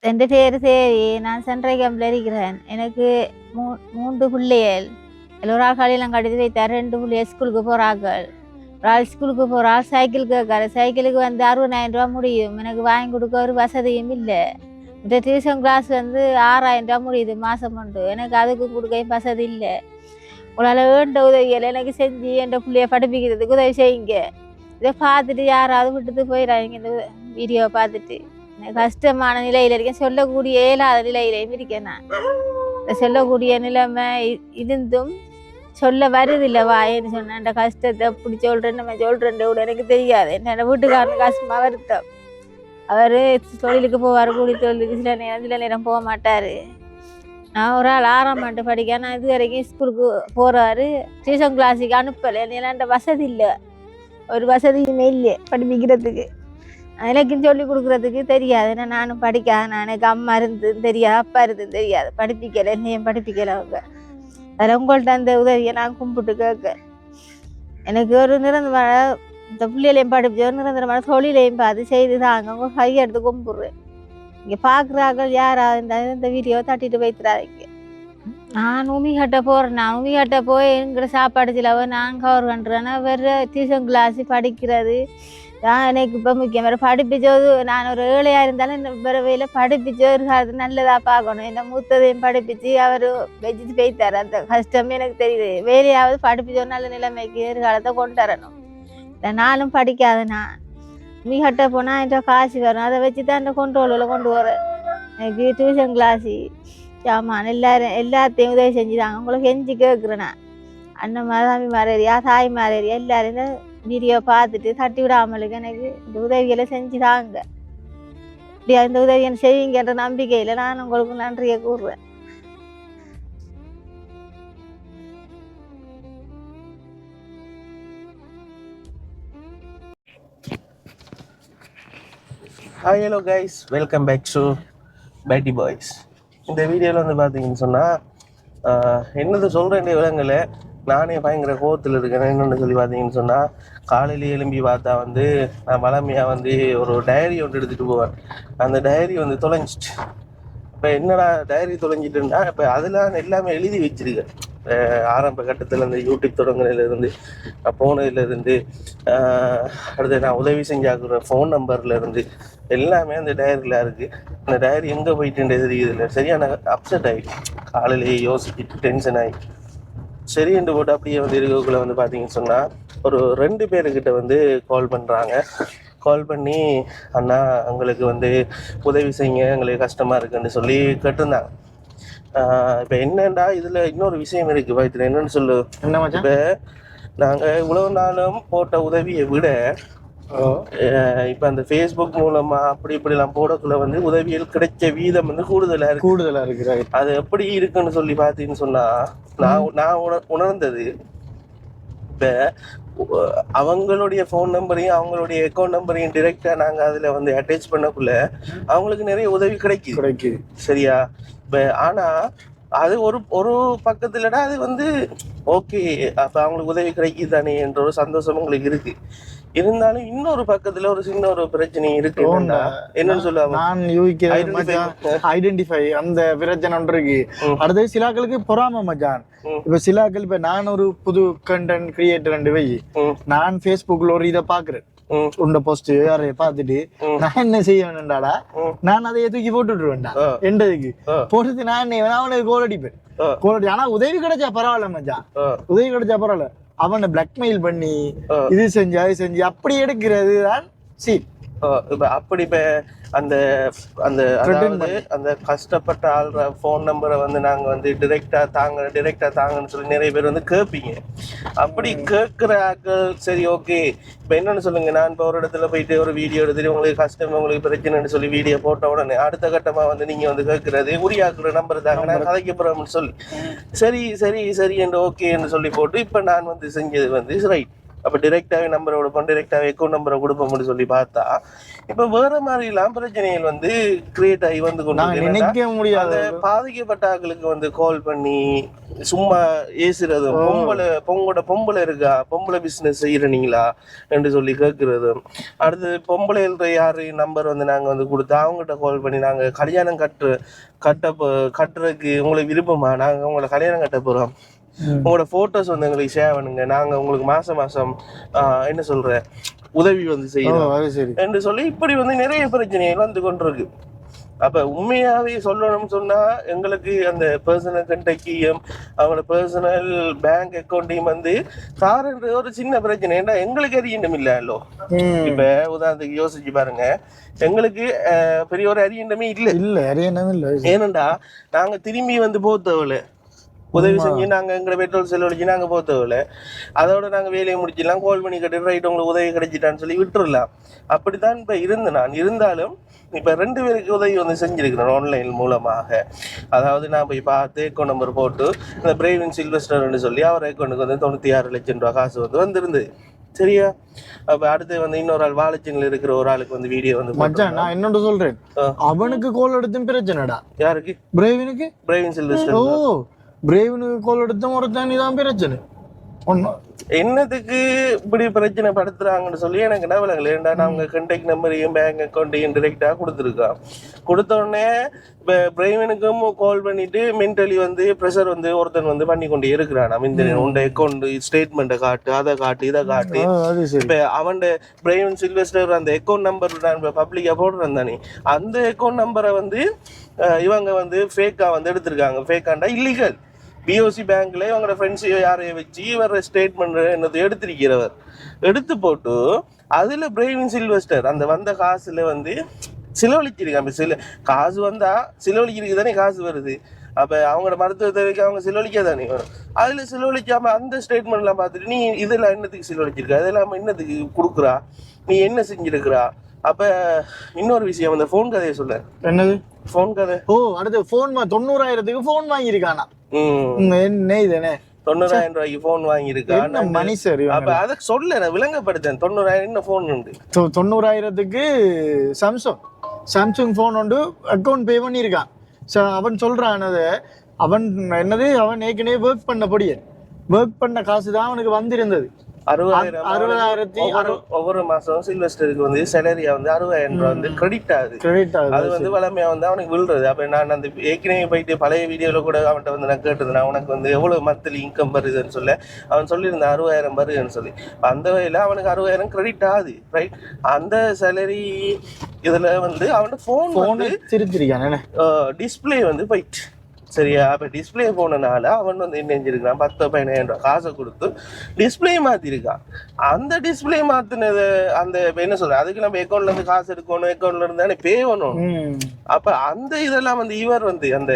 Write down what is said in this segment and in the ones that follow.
என் பேர் சரி. நான் சென்ட்ரை கேம்பில் இருக்கிறேன். எனக்கு 3 பிள்ளைகள். ஒரு ஆள் கடையெல்லாம் கடித்து வைத்தார். 2 பிள்ளைகள் ஸ்கூலுக்கு போகிறார்கள். ஒரு ஆள் ஸ்கூலுக்கு போகிற ஆள் சைக்கிள் கேட்காரு. சைக்கிளுக்கு 60,000 ரூபா முடியும். எனக்கு வாங்கி கொடுக்க ஒரு வசதியும் இல்லை. இந்த டியூஷன் கிளாஸ் 6,000 ரூபா முடியுது மாதம் உண்டு. எனக்கு அதுக்கு கொடுக்க வசதி இல்லை. உங்களால் வேண்ட உதவிகள் எனக்கு செஞ்சு என் பிள்ளைய படிப்பிக்கிறதுக்கு உதவி செய்யுங்க. இதை பார்த்துட்டு யாராவது விட்டுட்டு போயிடாதீங்க. இந்த வீடியோவை பார்த்துட்டு கஷ்டமான நிலையில் இருக்கேன். சொல்லக்கூடிய இயலாத நிலையிலையும் இருக்கேன். நான் சொல்லக்கூடிய நிலைமை இருந்தும் சொல்ல வருதில்லை வாயன்னு சொன்னேன். அந்த கஷ்டத்தை எப்படி சொல்கிறேன்னு நம்ம சொல்கிறேன் கூட எனக்கு தெரியாது. என்னோட வீட்டுக்காரனு கஷ்டமாக வருத்தம். அவர் தொழிலுக்கு போவார். கூலி தொழிலுக்கு சில நேரம் போக மாட்டார். நான் ஒரு ஆள் 6ஆம் ஆண்டு படிக்க. நான் இது வரைக்கும் ஸ்கூலுக்கு போகிறாரு. டியூஷன் கிளாஸுக்கு அனுப்பலை. என்னால் வசதி இல்லை. ஒரு வசதியுமே இல்லை படிப்பிக்கிறதுக்கு. எனக்கும் சொல்லிக் கொடுக்குறதுக்கு தெரியாது. ஏன்னா நானும் படிக்காத. எனக்கு அம்மா இருந்து தெரியாது, அப்பா இருந்து தெரியாது. படிப்பிக்கலை, என்னையும் படிப்பிக்கலை அவங்க. அதில் உங்கள்கிட்ட அந்த உதவியை நான் கும்பிட்டு கேட்க. எனக்கு ஒரு நிரந்தரமான இந்த பிள்ளைகளையும் படிப்பிச்சு ஒரு நிரந்தரமான தொழிலையும் பார்த்து செய்து தாங்க. உங்கள் கையெடுத்து கும்பிட்றேன். இங்கே பார்க்குறார்கள் யாராவது இந்த வீடியோவை தட்டிட்டு வைத்துறாதீங்க. நான் உமிகட்ட போகிறேன். நான் உமிகட்ட போய் எங்கிற சாப்பாடு செலவை நான் கவர் பண்ணுறேன்னா வேறு டியூஷன் கிளாஸு படிக்கிறது தான் எனக்கு இப்போ முக்கியம். வேறு படிப்பிச்சோது நான் ஒரு ஏழையாக இருந்தாலும் இந்த பிறவையில் படிப்பிச்சோ ஒரு காலத்து நல்லதாக பார்க்கணும். என்ன மூத்ததையும் படிப்பிச்சு அவர் வச்சுட்டு போய்த்தார். அந்த கஷ்டமே எனக்கு தெரியுது. வேலையாவது படிப்பிச்சோ நல்ல நிலைமைக்கு எதிர்காலத்தை கொண்டு தரணும். இல்லை நானும் படிக்காத. நான் உமிகட்ட போனால் என்கிட்ட காசு வரும். அதை வச்சு தான் இந்த கொண்டோலில் கொண்டு வரேன். எனக்கு டியூஷன் கிளாஸு சாமான் எல்லாத்தையும் உதவி செஞ்சுதாங்க. உங்களுக்கு கெஞ்சி கேட்குறேன். நான் அண்ணன் தம்பி மாறேரியா தாய் மாறேரியா எல்லாரும் இந்த வீடியோ பார்த்துட்டு தட்டி விடாமலுக்கு எனக்கு இந்த உதவிகளை செஞ்சுதாங்க. இப்படியா இந்த உதவியை செய்யுங்கன்ற நம்பிக்கையில் நான் உங்களுக்கு நன்றியை கூறுறேன். Hi hello guys, welcome back to பேட்டி பாய்ஸ். இந்த வீடியோவில் பார்த்தீங்கன்னு சொன்னால் என்னது சொல்கிறேன் விலங்கில் நானே பயங்கர கோவத்தில் இருக்கேன். என்னென்னு சொல்லி பார்த்தீங்கன்னு சொன்னால் காலையில் எழும்பி பார்த்தா நான் வளமையாக ஒரு டைரி ஒன்று எடுத்துகிட்டு போவேன். அந்த டைரி தொலைஞ்சிட்டு. இப்போ என்னடா டைரி தொலைஞ்சிட்டுன்னா இப்போ அதில் எல்லாமே எழுதி வச்சிருக்கேன். ஆரம்ப கட்டத்தில் இந்த யூடியூப் தொடங்குனதுலேருந்து போனதுலேருந்து அடுத்து நான் உதவி செஞ்சாக்குற ஃபோன் நம்பர்லேருந்து எல்லாமே அந்த டைரியில் இருக்குது. அந்த டைரி எங்கே போயிட்டுன்றது தெரியுது இல்லை. சரியான அப்செட் ஆகிடுச்சு. காலையிலேயே யோசிச்சுட்டு டென்ஷன் ஆகிடுச்சு. சரின்னு போட்டு அப்படியே இருக்கக்குள்ளே பார்த்தீங்கன்னு சொன்னால் ஒரு 2 பேருக்கிட்ட கால் பண்ணுறாங்க. கால் பண்ணி அண்ணா எங்களுக்கு உதவி செய்யுங்க, எங்களுக்கு கஷ்டமாக இருக்குன்னு சொல்லி கேட்டிருந்தாங்க. இப்போ என்னண்டா இதில் இன்னொரு விஷயம் இருக்குது வயிற்றுல. என்னன்னு சொல்லு. இப்போ நாங்கள் இவ்வளவு நாளும் போட்ட உதவியை விட இப்போ அந்த ஃபேஸ்புக் மூலமாக இப்படிலாம் போடக்குள்ள உதவிகள் கிடைச்ச வீதம் கூடுதலாக இருக்கு. அது எப்படி இருக்குன்னு சொல்லி பார்த்தீங்கன்னு சொன்னால் நான் உணர்ந்தது. இப்போ அவங்களுடைய ஃபோன் நம்பரையும் அவங்களுடைய அக்கௌண்ட் நம்பரையும் டிரெக்டாக நாங்கள் அதில் அட்டாச் பண்ணக்குள்ள அவங்களுக்கு நிறைய உதவி கிடைக்குது. சரியா? இப்போ ஆனால் அது ஒரு பக்கத்துலடா அது ஓகே, அப்போ அவங்களுக்கு உதவி கிடைக்குது தானே என்ற ஒரு சந்தோஷம் உங்களுக்கு இருக்கு. இருந்தாலும் இன்னொரு பக்கத்துல ஒரு சின்ன ஒரு பிரச்சனை இருக்கு. என்னன்னு சொல்லுவாங்க, நான் ஐடென்டிஃபை அந்த பிரச்சனை ஒன்று இருக்கு. அடுத்தது சிலாக்களுக்கு பொறாம மச்சான். இப்ப சிலாக்கள் இப்ப நான் ஒரு புது கண்டென்ட் கிரியேட்டர் வை நான் ஃபேஸ்புக்ல ஒரு இதை பாக்குறேன். உண்ட போஸ்ட் யாரைய பாத்துட்டு நான் என்ன செய்ய வேண்டாடா, நான் அதை தூக்கி போட்டுட்டு வேண்டாம் என்றதுக்கு போட்டு நான் அவனுக்கு கோல் அடிப்பேன். ஆனா உதவி கிடைச்சா பரவாயில்ல மச்சான், உதவி கிடைச்சா பரவாயில்ல. அவனை பிளாக்மெயில் பண்ணி இது செஞ்சு அது செஞ்சு அப்படி எடுக்கிறது தான் அப்படி. இப்போ அந்த அந்த அந்த கஷ்டப்பட்ட ஆள்ற ஃபோன் நம்பரை நாங்கள் டிரெக்டாக தாங்கன்னு சொல்லி நிறைய பேர் கேட்பீங்க. அப்படி கேட்குற ஆட்கள் சரி ஓகே. இப்போ என்னன்னு சொல்லுங்க, நான் இப்போ ஒரு இடத்துல போயிட்டு ஒரு வீடியோ எடுத்துட்டு உங்களுக்கு கஷ்டம் உங்களுக்கு பிரச்சனைன்னு சொல்லி வீடியோ போட்ட உடனே அடுத்த கட்டமாக நீங்கள் கேட்குறது உரியாக்குற நம்பர் தாங்க நான் கதைக்க போகிறோம்னு சொல்லி சரி சரி சரி என்று ஓகே என்று சொல்லி போட்டு இப்போ நான் செஞ்சது ரைட். அப்போ டிரெக்டாகவே நம்பரை கொடுப்போம், டிரெக்டாகவே அக்கௌண்ட் நம்பரை கொடுப்போம்னு சொல்லி பார்த்தா இப்போ வேற மாதிரிலாம் பிரச்சனைகள் வந்து கிரியேட் ஆகி வந்து கொண்டு நினைக்க முடியாத பாதிக்கப்பட்ட ஆட்களுக்கு வந்து கால் பண்ணி சும்மா ஏசுறதும், பொம்பளை இருக்கா, பொம்பளை பிசினஸ் செய்யறீங்களா என்று சொல்லி கேட்கறதும், அடுத்து பொம்பளை யாரு நம்பர் வந்து நாங்க வந்து கொடுத்து அவங்ககிட்ட கால் பண்ணி நாங்க கல்யாணம் கட்டுறதுக்கு உங்களுக்கு விருப்பமா, நாங்க உங்களை கல்யாணம் கட்ட போறோம், உங்களோட போட்டோஸ் வந்து எங்களுக்கு ஷேர் பண்ணுங்க, நாங்க உங்களுக்கு மாசம் என்ன சொல்ற உதவி வந்து செய்யணும் என்று சொல்லி இப்படி வந்து நிறைய பிரச்சனைகள் வந்து கொண்டிருக்கு. அப்ப உண்மையாவே சொல்லணும்னு சொன்னா எங்களுக்கு அந்த பர்சனல் கண்டக்டையும் அவங்களோட பர்சனல் பேங்க் அக்கௌண்ட்டையும் வந்து காரன்ற ஒரு சின்ன பிரச்சனை. ஏன்னா எங்களுக்கு அறியண்டம் இல்லோ. இப்ப உதாரணத்துக்கு யோசிச்சு பாருங்க, எங்களுக்கு பெரிய ஒரு அறியண்டமே இல்ல. ஏனண்டா நாங்க திரும்பி வந்து போத்தவள உதவி செஞ்சு நாங்க எங்களை பெட்ரோல் செலவழிச்சு நாங்க போத்தவல, அதோட நாங்க வேலையை முடிச்சிடலாம், கால் பண்ணி கட்டிட்டு ரைட் உங்களுக்கு உதவி கிடைச்சிட்டான்னு சொல்லி விட்டுறலாம். அப்படித்தான் இப்ப நான் இருந்தாலும் இப்ப 2 பேருக்கு உதவி வந்து செஞ்சிருக்கிறேன் ஆன்லைன் மூலமாக. அதாவது நான் போய் பார்த்து அக்கௌண்ட் நம்பர் போட்டு இந்த பிரைவின் சில்வஸ்டர்னு சொல்லி அவர் அக்கௌண்ட்டுக்கு வந்து 96 லட்சம் ரூபாய் காசு வந்து வந்திருந்து. சரியா? அப்ப அடுத்து வந்து இன்னொரு ஆள் வாழைச்சங்கில் இருக்கிற ஒரு ஆளுக்கு வந்து வீடியோ வந்து மச்சான் நான் என்னோட சொல்றேன், அவனுக்கு கால் எடுத்தும் பிரச்சனைடா. யாருக்கு? பிரைவின் சில்வஸ்டர். பிரேவனுக்கு கால் எடுத்தும் ஒருத்தன் இதான் பிரச்சனை. என்னத்துக்கு இப்படி பிரச்சனை படுத்துறாங்கன்னு சொல்லி எனக்கு விளங்கல. ஏன்டா அவங்க கண்டெக்ட் நம்பரையும் பேங்க் அக்கௌண்ட்டையும் டிரெக்டா கொடுத்துருக்கான். கொடுத்த உடனே பிரைவனுக்கும் கால் பண்ணிட்டு மென்டலி வந்து ப்ரெஷர் வந்து ஒருத்தன் வந்து பண்ணி கொண்டே இருக்கிறான். இந்த உண்ட அக்கௌண்ட் ஸ்டேட்மெண்ட்டை காட்டு, அதை காட்டு, இதை காட்டு. இப்ப அவன் பிரைவன் சில்வஸ்டர் அந்த அக்கௌண்ட் நம்பர் பப்ளிக்கா போடுறான் தானே, அந்த அக்கௌண்ட் நம்பரை வந்து இவங்க வந்து ஃபேக்கா வந்து எடுத்திருக்காங்க. ஃபேக்காண்டா இல்லீகல். பிஓசி பேங்க்ல இவங்களோட ஃப்ரெண்ட்ஸ் யாரையும் வச்சு இவர் ஸ்டேட்மெண்ட் என்னது எடுத்திருக்கிறவர் எடுத்து போட்டு அதுல பிரைவின் சில்வஸ்டர் அந்த வந்த காசுல வந்து செலவழிச்சிருக்காங்க. காசு வந்தா செலவழிக்கிறதுக்கு தானே காசு வருது. அப்ப அவங்களோட மருத்துவ தேவைக்கு அவங்க செலவழிக்க தானே வரும். அதுல செலவழிக்காம அந்த ஸ்டேட்மெண்ட் எல்லாம் பார்த்துட்டு நீ இதெல்லாம் என்னத்துக்கு செலவழிச்சிருக்க, அதெல்லாம் என்னத்துக்கு கொடுக்குறா, நீ என்ன செஞ்சிருக்கிறா. அப்ப இன்னொரு விஷயம், அந்த போன் கதையை சொல்ல. என்னது போன் கதை? அடுத்து போன் 90,000க்கு போன் வாங்கியிருக்கானா? என்ன இதுனே 90,000 ரூபாய்க்கு போன் வாங்கியிருக்கான் மனுஷர். அப்ப அதை சொல்ல நான் விளங்கப்படுத்தேன். 90,000 என்ன போன் உண்டு? 90,000க்கு சாம்சங் போன் உண்டு, அக்கௌண்ட் பே பண்ணியிருக்கான். அவன் சொல்றான் அவன் ஏற்கனவே ஒர்க் பண்ண காசு தான் அவனுக்கு வந்திருந்தது. 60,000 ஒவ்வொரு மாசம் சில்வஸ்டருக்கு வந்து சேலரியா வந்து 60,000 ரூபாய் வந்து கிரெடிட் ஆகுது. அது வந்து வளமையா வந்து அவனுக்கு விழுறது. அப்ப நான் அந்த ஏற்கனவே போயிட்டு பழைய வீடியோல கூட அவன்கிட்ட வந்து நான் கேட்டது, உனக்கு வந்து எவ்வளவு மந்த்லி இன்கம் வருதுன்னு சொல்ல அவன் சொல்லியிருந்தான் 60,000 வருதுன்னு சொல்லி. அந்த வகையில அவனுக்கு 60,000 கிரெடிட் ஆகுது. ரைட்? அந்த சேலரி இதுல வந்து அவனோட போன் திருத்திருக்கான், டிஸ்பிளே வந்து போயிட்டு. சரியா? அப்ப டிஸ்பிளே போனனால அவன் வந்து என்ன செஞ்சிருக்கான், 10,000-15,000 ரூபாய் காசை கொடுத்து டிஸ்பிளே மாத்திருக்கான். அந்த டிஸ்பிளே மாத்தினது அந்த என்ன சொல்ற, அதுக்கு நம்ம அக்கௌண்ட்ல இருந்து காசு எடுக்கணும், அக்கௌண்ட்ல இருந்து தானே பே பண்ணணும். அப்ப அந்த இதெல்லாம் வந்து இவர் வந்து அந்த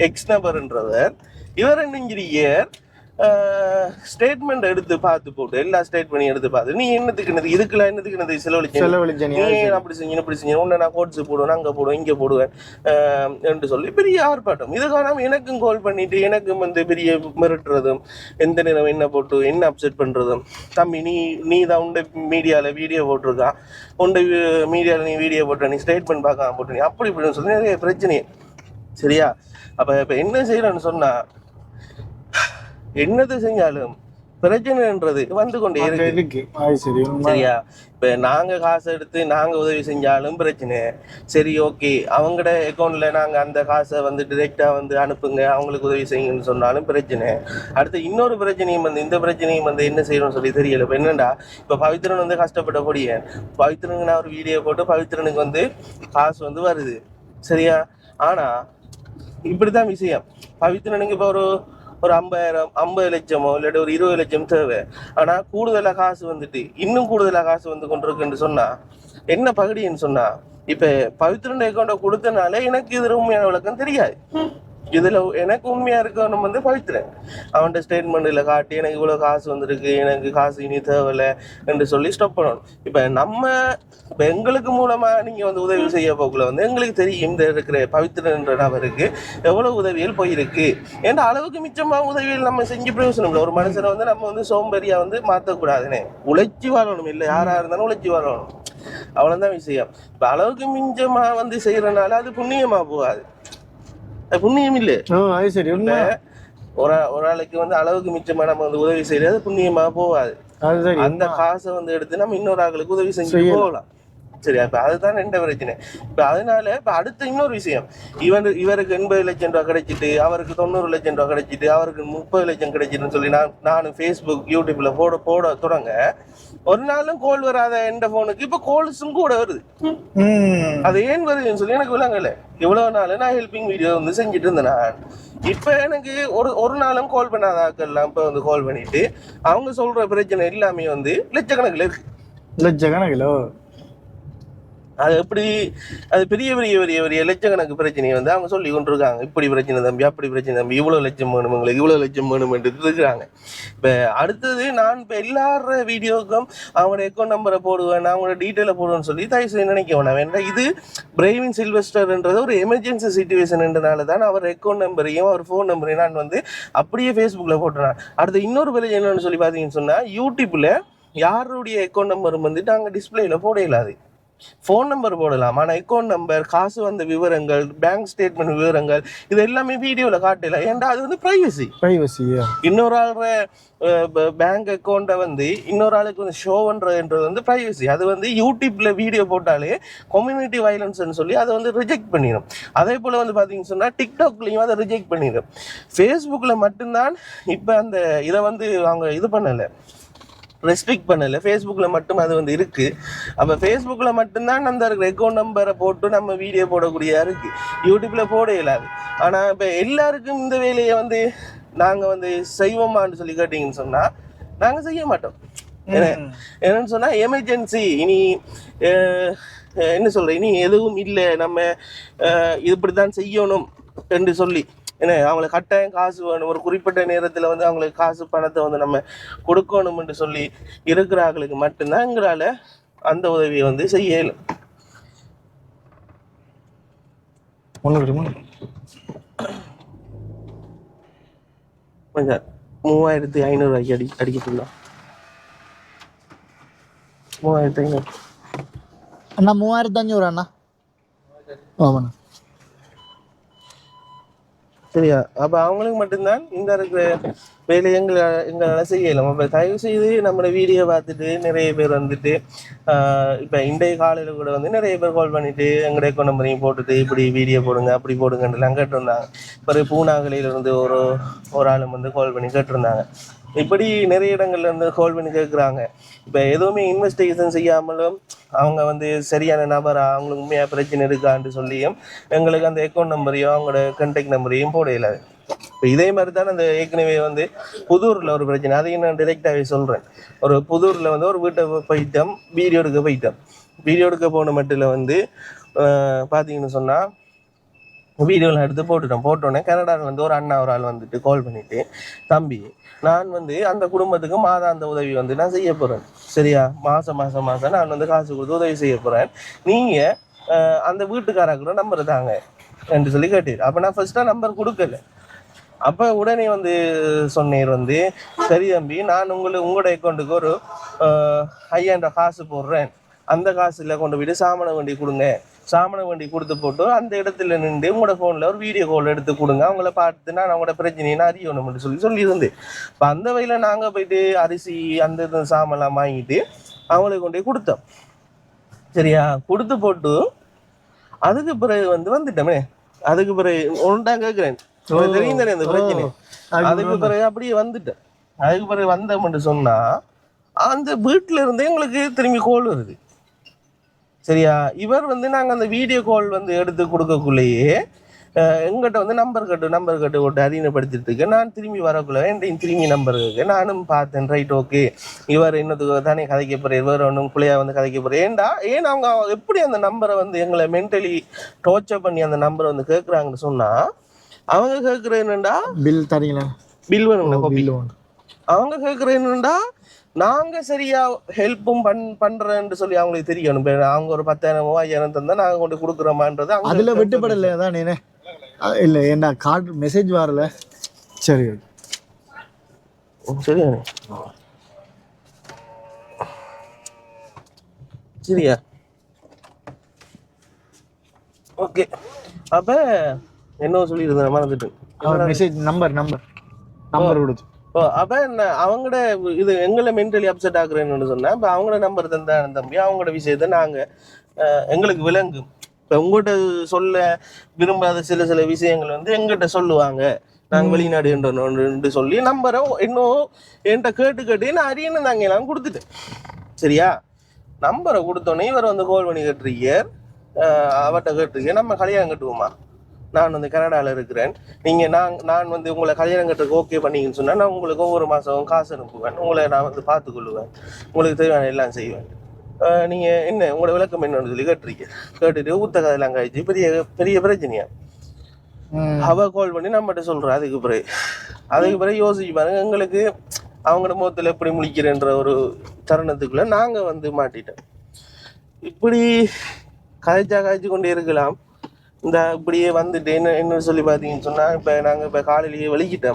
எக்ஸ் நபர்ன்றவர் இவர் என்ன ஸ்டேட்மெண்ட் எடுத்து பார்த்து போட்டு எல்லா ஸ்டேட்மெண்ட் எடுத்து பார்த்து நீ என்னத்துக்கு இதுக்குலாம் என்னத்துக்கு செலவழிச்சு நீ அப்படி செஞ்சு இப்படி செஞ்சு உன்னை நான் கோட்ஸ் போடுவேன், அங்கே போடுவேன், இங்கே போடுவேன் என்று சொல்லி பெரிய ஆர்ப்பாட்டம். இது காரணம் எனக்கும் கால் பண்ணிட்டு எனக்கும் வந்து பெரிய மிரட்டுறதும், எந்த நேரம் என்ன போட்டு என்ன அப்செட் பண்றதும், தம்பி நீ தான் உண்ட மீடியாவில் வீடியோ போட்டிருக்கான், உண்ட மீடியாவில் நீ வீடியோ போட்ட, நீ ஸ்டேட்மெண்ட் பார்க்காம போட்டு நீ அப்படி இப்படின்னு சொல்லி நிறைய பிரச்சனை. சரியா? அப்போ இப்போ என்ன செய்யறேன்னு சொன்னா, என்னது செஞ்சாலும் பிரச்சனைன்றது வந்து கொண்டே இருக்கு. சரியா? இப்ப நாங்க காசு எடுத்து நாங்க உதவி செஞ்சாலும் பிரச்சனை. சரி, ஓகே, அவங்களோட அக்கௌண்ட்ல நாங்க அந்த காசை வந்து டிரெக்டா வந்து அனுப்புங்க, அவங்களுக்கு உதவி செய்யுங்கன்னு சொன்னாலும் பிரச்சனை. அடுத்து இன்னொரு பிரச்சனையும் வந்து இந்த பிரச்சனையும் வந்து என்ன செய்யணும்னு சொல்லி தெரியல. இப்ப என்னண்டா, இப்ப பவித்ரன் வந்து கஷ்டப்பட்டபடியே பவித்ரனுக்கு நான் ஒரு வீடியோ போட்டு பவித்ரனுக்கு வந்து காசு வந்து வருது. சரியா? ஆனா இப்படிதான் விஷயம். பவித்ரனுக்கு இப்ப ஒரு 50 லட்சமோ இல்லாட்டி ஒரு 20 லட்சம் தேவை. ஆனா கூடுதலா காசு வந்துட்டு இன்னும் கூடுதலா காசு வந்து கொண்டிருக்குன்னு சொன்னா என்ன பகுடின்னு சொன்னா, இப்ப பவித்ரன் அக்கௌண்ட கொடுத்தனால எனக்கு இது உண்மையான விளக்கம் தெரியாது. இதுல எனக்கு உண்மையா இருக்கணும் வந்து பவித்ரன். அவன்கிட்ட ஸ்டேட்மெண்ட்ல காட்டி எனக்கு இவ்வளவு காசு வந்திருக்கு, எனக்கு காசு இனி தேவையில்லை என்று சொல்லி ஸ்டாப் பண்ணணும். இப்ப எங்களுக்கு மூலமா நீங்க வந்து உதவி செய்ய போக்குள்ள வந்து எங்களுக்கு தெரியும் இந்த இருக்கிற பவித்ரன் என்ற நபருக்கு எவ்வளவு உதவிகள் போயிருக்கு என்ற அளவுக்கு மிச்சமா உதவிகள் நம்ம செஞ்சு பிரயோசனம் இல்லை. ஒரு மனுஷனை வந்து நம்ம வந்து சோம்பேறியா வந்து மாற்றக்கூடாதுன்னு உழைச்சி வாழணும். இல்லை யாரா இருந்தாலும் உழைச்சி வாழணும், அவ்வளவுதான் விஷயம். இப்ப அளவுக்கு மிஞ்சமா வந்து செய்யறதுனால அது புண்ணியமா போகாது, புண்ணியம் இல்லை. ஒரு ஆளுக்கு வந்து அளவுக்கு மிச்சமா நம்ம வந்து உதவி செய்யறது புண்ணியமா போகாது. அந்த காசை வந்து எடுத்து நம்ம இன்னொரு ஆளுக்கு உதவி செஞ்சு போகலாம். சரியா? இப்ப அதுதான் ரெண்டு பிரச்சனை. இப்ப அதனால இப்ப அடுத்த இன்னொரு விஷயம், இவருக்கு 80 லட்சம் ரூபாய் கிடைச்சிட்டு, அவருக்கு 90 லட்சம் ரூபாய் கிடைச்சிட்டு, அவருக்கு 30 லட்சம் கிடைச்சிட்டுன்னு சொல்லி நானும் ஃபேஸ்புக் யூடியூப்ல போட தொடங்க ஒரு நாளும் கோல் வராத எந்த போனுக்கு இப்ப கோல்ஸும் கூட வருது. அது ஏன் வருதுன்னு சொல்லி எனக்கு விளங்கல. இவ்வளவு நாள் நான் ஹெல்பிங் வீடியோ வந்து செஞ்சுட்டு இருந்தேன். இப்ப எனக்கு ஒரு நாளும் கால் பண்ணாத ஆட்கள்லாம் இப்ப வந்து கால் பண்ணிட்டு அவங்க சொல்ற பிரச்சனை எல்லாமே வந்து லட்சக்கணக்கில் இருக்கு. லட்சக்கணக்கில் அது எப்படி அது பெரிய பெரிய பெரிய பெரிய லட்சக்கணக்கு பிரச்சனையை வந்து அவங்க சொல்லி கொண்டு இருக்காங்க. இப்படி பிரச்சனை தம்பி, அப்படி பிரச்சனை தம்பி, இவ்வளவு லட்சம் வேணும், எங்களுக்கு இவ்வளவு லட்சம் வேணும் என்று இருக்கிறாங்க. இப்ப அடுத்தது நான் இப்ப எல்லார வீடியோக்கும் அவங்களோட அக்கௌண்ட் நம்பரை போடுவேன், அவங்களோட டீட்டெயிலை போடுவேன்னு சொல்லி தயவு செய்து நினைக்க வேண்டாம். வேண்டாம், இது பிரைவின் சில்வஸ்டர்ன்றது ஒரு எமர்ஜென்சி சிச்சுவேஷன்ன்றனால தான் அவர் அக்கௌண்ட் நம்பரையும் அவர் ஃபோன் நம்பரையும் நான் வந்து அப்படியே ஃபேஸ்புக்ல போட்டுறேன். அடுத்து இன்னொரு பிரச்சனை என்னன்னு சொல்லி பார்த்தீங்கன்னு சொன்னா, யூடியூப்ல யாருடைய அக்கௌண்ட் நம்பரும் வந்துட்டு அங்கே டிஸ்பிளேல போட இல்லாது. ஃபோன் நம்பர் போடலாம், ஆனால் அக்கௌண்ட் நம்பர், காசு வந்த விவரங்கள், பேங்க் ஸ்டேட்மெண்ட் விவரங்கள் இது எல்லாமே வீடியோவில் காட்டல. ஏன்டா அது வந்து ப்ரைவசி. இன்னொரு ஆளோட பேங்க் அக்கௌண்ட்டை வந்து இன்னொரு ஆளுக்கு வந்து ஷோ பண்ணுறதுன்றது வந்து ப்ரைவசி. அது வந்து யூடியூப்ல வீடியோ போட்டாலே கம்யூனிட்டி வயலன்ஸ்ன்னு சொல்லி அதை வந்து ரிஜெக்ட் பண்ணிடும். அதே போல் வந்து பார்த்தீங்கன்னு சொன்னால் டிக்டாக்லையும் அதை ரிஜெக்ட் பண்ணிடும். ஃபேஸ்புக்கில் மட்டும்தான் இப்போ அந்த இதை வந்து அவங்க இது பண்ணலை, ரெஸ்ட்ரிக்ட் பண்ணல. ஃபேஸ்புக்கில் மட்டும் அது வந்து இருக்கு. அப்போ ஃபேஸ்புக்கில் மட்டும்தான் அந்த அக்கௌண்ட் நம்பரை போட்டு நம்ம வீடியோ போடக்கூடியதாக இருக்கு, யூடியூப்ல போட இயலாது. ஆனால் இப்போ எல்லாருக்கும் இந்த வேலையை வந்து நாங்கள் வந்து செய்வோமான்னு சொல்லி கேட்டீங்கன்னு சொன்னால் நாங்கள் செய்ய மாட்டோம். என்னன்னு சொன்னால் எமர்ஜென்சி, இனி என்ன சொல்கிறேன், இனி எதுவும் இல்லை, நம்ம இப்படித்தான் செய்யணும் என்று சொல்லி ஏன்னா அவங்களை கட்டாயம் காசு வேணும், ஒரு குறிப்பிட்ட நேரத்தில் வந்து அவங்களுக்கு காசு பணத்தை வந்து நம்ம கொடுக்கணும்னு சொல்லி இருக்கிறாங்களுக்கு மட்டும்தான் எங்களால் அந்த உதவியை வந்து செய்யல. கொஞ்சம் 3500 ரூபாய்க்கு அடிக்கலாம். 3500 அண்ணா, 3500 அண்ணா. ஆமாண்ணா. சரியா? அப்போ அவங்களுக்கு மட்டும்தான் இந்த இருக்கிற வேலையை எங்களால் செய்யலாம். அப்போ தயவு செய்து நம்மளோட வீடியோ பார்த்துட்டு நிறைய பேர் வந்துட்டு இப்போ இன்றைய காலையில் கூட வந்து நிறைய பேர் கால் பண்ணிட்டு எங்களுடைய அக்கௌண்ட் நம்பரையும் போட்டுட்டு இப்படி வீடியோ போடுங்க அப்படி போடுங்கன்றலாம் கேட்டிருந்தாங்க. பிறகு பூனாகலையிலேருந்து ஒரு ஆளும் வந்து கால் பண்ணி கேட்டிருந்தாங்க. இப்படி நிறைய இடங்கள்ல இருந்து கால் பண்ணி கேட்குறாங்க. இப்போ எதுவுமே இன்வெஸ்டிகேஷன் செய்யாமலும் அவங்க வந்து சரியான நபரா, அவங்களுக்கு உண்மையாக பிரச்சனை இருக்கான்னு சொல்லியும் எங்களுக்கு அந்த அக்கௌண்ட் நம்பரையும் அவங்களோட கான்டாக்ட் நம்பரையும் போட இயலாது. இப்போ இதே மாதிரி தான் அந்த ஏற்கனவே வந்து புதூரில் ஒரு பிரச்சனை, அதையும் நான் டிரெக்டாகவே சொல்கிறேன். ஒரு புதூரில் வந்து ஒரு வீட்டை போயிட்டோம், வீடியோ எடுக்க போன மட்டில் வந்து பார்த்தீங்கன்னு சொன்னால் வீடியோவில் எடுத்து போட்டோன்னே கனடாவில் வந்து ஒரு ஆள் வந்துட்டு கால் பண்ணிட்டு, தம்பி நான் வந்து அந்த குடும்பத்துக்கு மாதாந்த உதவி வந்து நான் செய்ய போகிறேன், சரியா? மாதம் நான் வந்து காசு கொடுத்து உதவி செய்ய போகிறேன், நீங்கள் அந்த வீட்டுக்காரக்கூட நம்பர் தாங்க என்று சொல்லி கேட்டீர். அப்போ நான் ஃபர்ஸ்ட்டாக நம்பர் கொடுக்கல. அப்போ உடனே வந்து சொன்னீர் வந்து, சரி தம்பி, நான் உங்களோட அக்கௌண்ட்டுக்கு ஒரு 5000 காசு போடுறேன், அந்த காசில் கொண்டு போயிட்டு சாமனை வண்டி கொடுங்க, சாமனை வண்டி கொடுத்து போட்டு அந்த இடத்துல நின்று உங்களோட ஃபோனில் ஒரு வீடியோ கால் எடுத்து கொடுங்க, அவங்கள பார்த்து நான் அவங்களோட பிரச்சனையை நான் அறியணும்னு சொல்லியிருந்தேன். இப்போ அந்த வகையில் நாங்கள் போயிட்டு அரிசி அந்த சாமெல்லாம் வாங்கிட்டு அவங்களுக்கு கொண்டு போய் கொடுத்தோம், சரியா? கொடுத்து போட்டு அதுக்கு பிறகு வந்துட்டோமே. அதுக்கு பிறகு ஒன்றாக கேட்குறேன், தெரியும் தானே அந்த பிரச்சனை. அதுக்கு பிறகு அப்படியே வந்துட்டேன். அதுக்கு பிறகு வந்தோம்னு சொன்னா அந்த வீட்டுல இருந்தே எங்களுக்கு திரும்பி கால் வருது, சரியா? இவர் வந்து நாங்கள் அந்த வீடியோ கால் வந்து எடுத்து கொடுக்கக்குள்ளேயே எங்கிட்ட வந்து நம்பர் கட்டு போட்டு அறிமுகப்படுத்திட்டு இருக்கேன். நான் திரும்பி வரக்குள்ள என்கிட்ட திரும்பி நம்பர் இருக்கு. நானும் பார்த்தேன், ரைட், ஓகே, இவர் இன்னத்துக்கு தானே கதைக்க போகிறேன், இவர் ஒன்றும் பிள்ளையா வந்து கதைக்க போகிறேன். ஏன் அவங்க எப்படி அந்த நம்பரை வந்து எங்களை மென்டலி டோர்ச்சர் பண்ணி அந்த நம்பரை வந்து கேட்குறாங்கன்னு சொன்னால், அவங்க கேட்குற என்னண்டா பில் தரீங்களா? பில் வேணும்டா காப்பி. பில் வேணும். அவங்க கேட்குற என்னண்டா நாங்க சரியா ஹெல்ப்பும் பண்றேன்னு சொல்லி அவங்களுக்கு தெரியணும். அவங்க ஒரு 10,000 5,000 தந்தா நாங்க கொண்டு கொடுக்குறோமான்றது அதுல வெட்டுப்படல தான் நீனே இல்ல என்ன கார்டு மெசேஜ் வரல. சரி சரியா சரியா ஓகே. அப்ப என்ன சொல்லியிருந்தேன் மறந்துட்டு. மெசேஜ் நம்பர் கொடுத்து அப்ப என்ன அவங்களோட இது எங்களை மென்டலி அப்செட் ஆகுறேன்னு சொன்னா இப்ப அவங்களோட நம்பர் தந்தா தம்பி அவங்களோட விஷயத்த நாங்க எங்களுக்கு விளங்கும். இப்ப உங்கள்கிட்ட சொல்ல விரும்பாத சில விஷயங்கள் வந்து எங்கிட்ட சொல்லுவாங்க. நாங்க வெளிநாடு என்று சொல்லி நம்பரை இன்னும் என்கிட்ட கேட்டு நான் அறியணும் தாங்க எல்லாம் கொடுத்துட்டேன். சரியா நம்பரை கொடுத்தோன்னே இவர் வந்து கால் பண்ணி கேட்டிருக்கிய அவர்கிட்ட கேட்டிருக்கேன் நம்ம கல்யாணம் கட்டுவோமா, நான் வந்து கனடாவில் இருக்கிறேன், நீங்கள் நான் வந்து உங்களை கல்யாணம் கட்டுறதுக்கு ஓகே பண்ணிங்கன்னு சொன்னால் நான் உங்களுக்கு ஒவ்வொரு மாதம் காசு அனுப்புவேன், உங்களை நான் வந்து பார்த்துக்கொள்ளுவேன், உங்களுக்கு தேவையான எல்லாம் செய்வேன், நீங்கள் என்ன உங்களோட விளக்கம் என்னன்னு சொல்லி கேட்டுட்டு ஊத்த கதையெல்லாம் காய்ச்சி பெரிய பெரிய பிரச்சனையா. அவ கால் பண்ணி நம்மகிட்ட சொல்கிறேன். அதுக்கு பிறகு யோசிச்சு பாருங்க எங்களுக்கு அவங்களோட முகத்தில் எப்படி முழிக்கிறேன்ற ஒரு தருணத்துக்குள்ள நாங்கள் வந்து மாட்டிட்டோம். இப்படி காய்ச்சி கொண்டே இருக்கலாம். இந்த இப்படியே வந்துட்டு என்ன சொல்லி பார்த்தீங்கன்னு சொன்னால் இப்போ நாங்கள் இப்போ காலையிலேயே வலிக்கிட்டு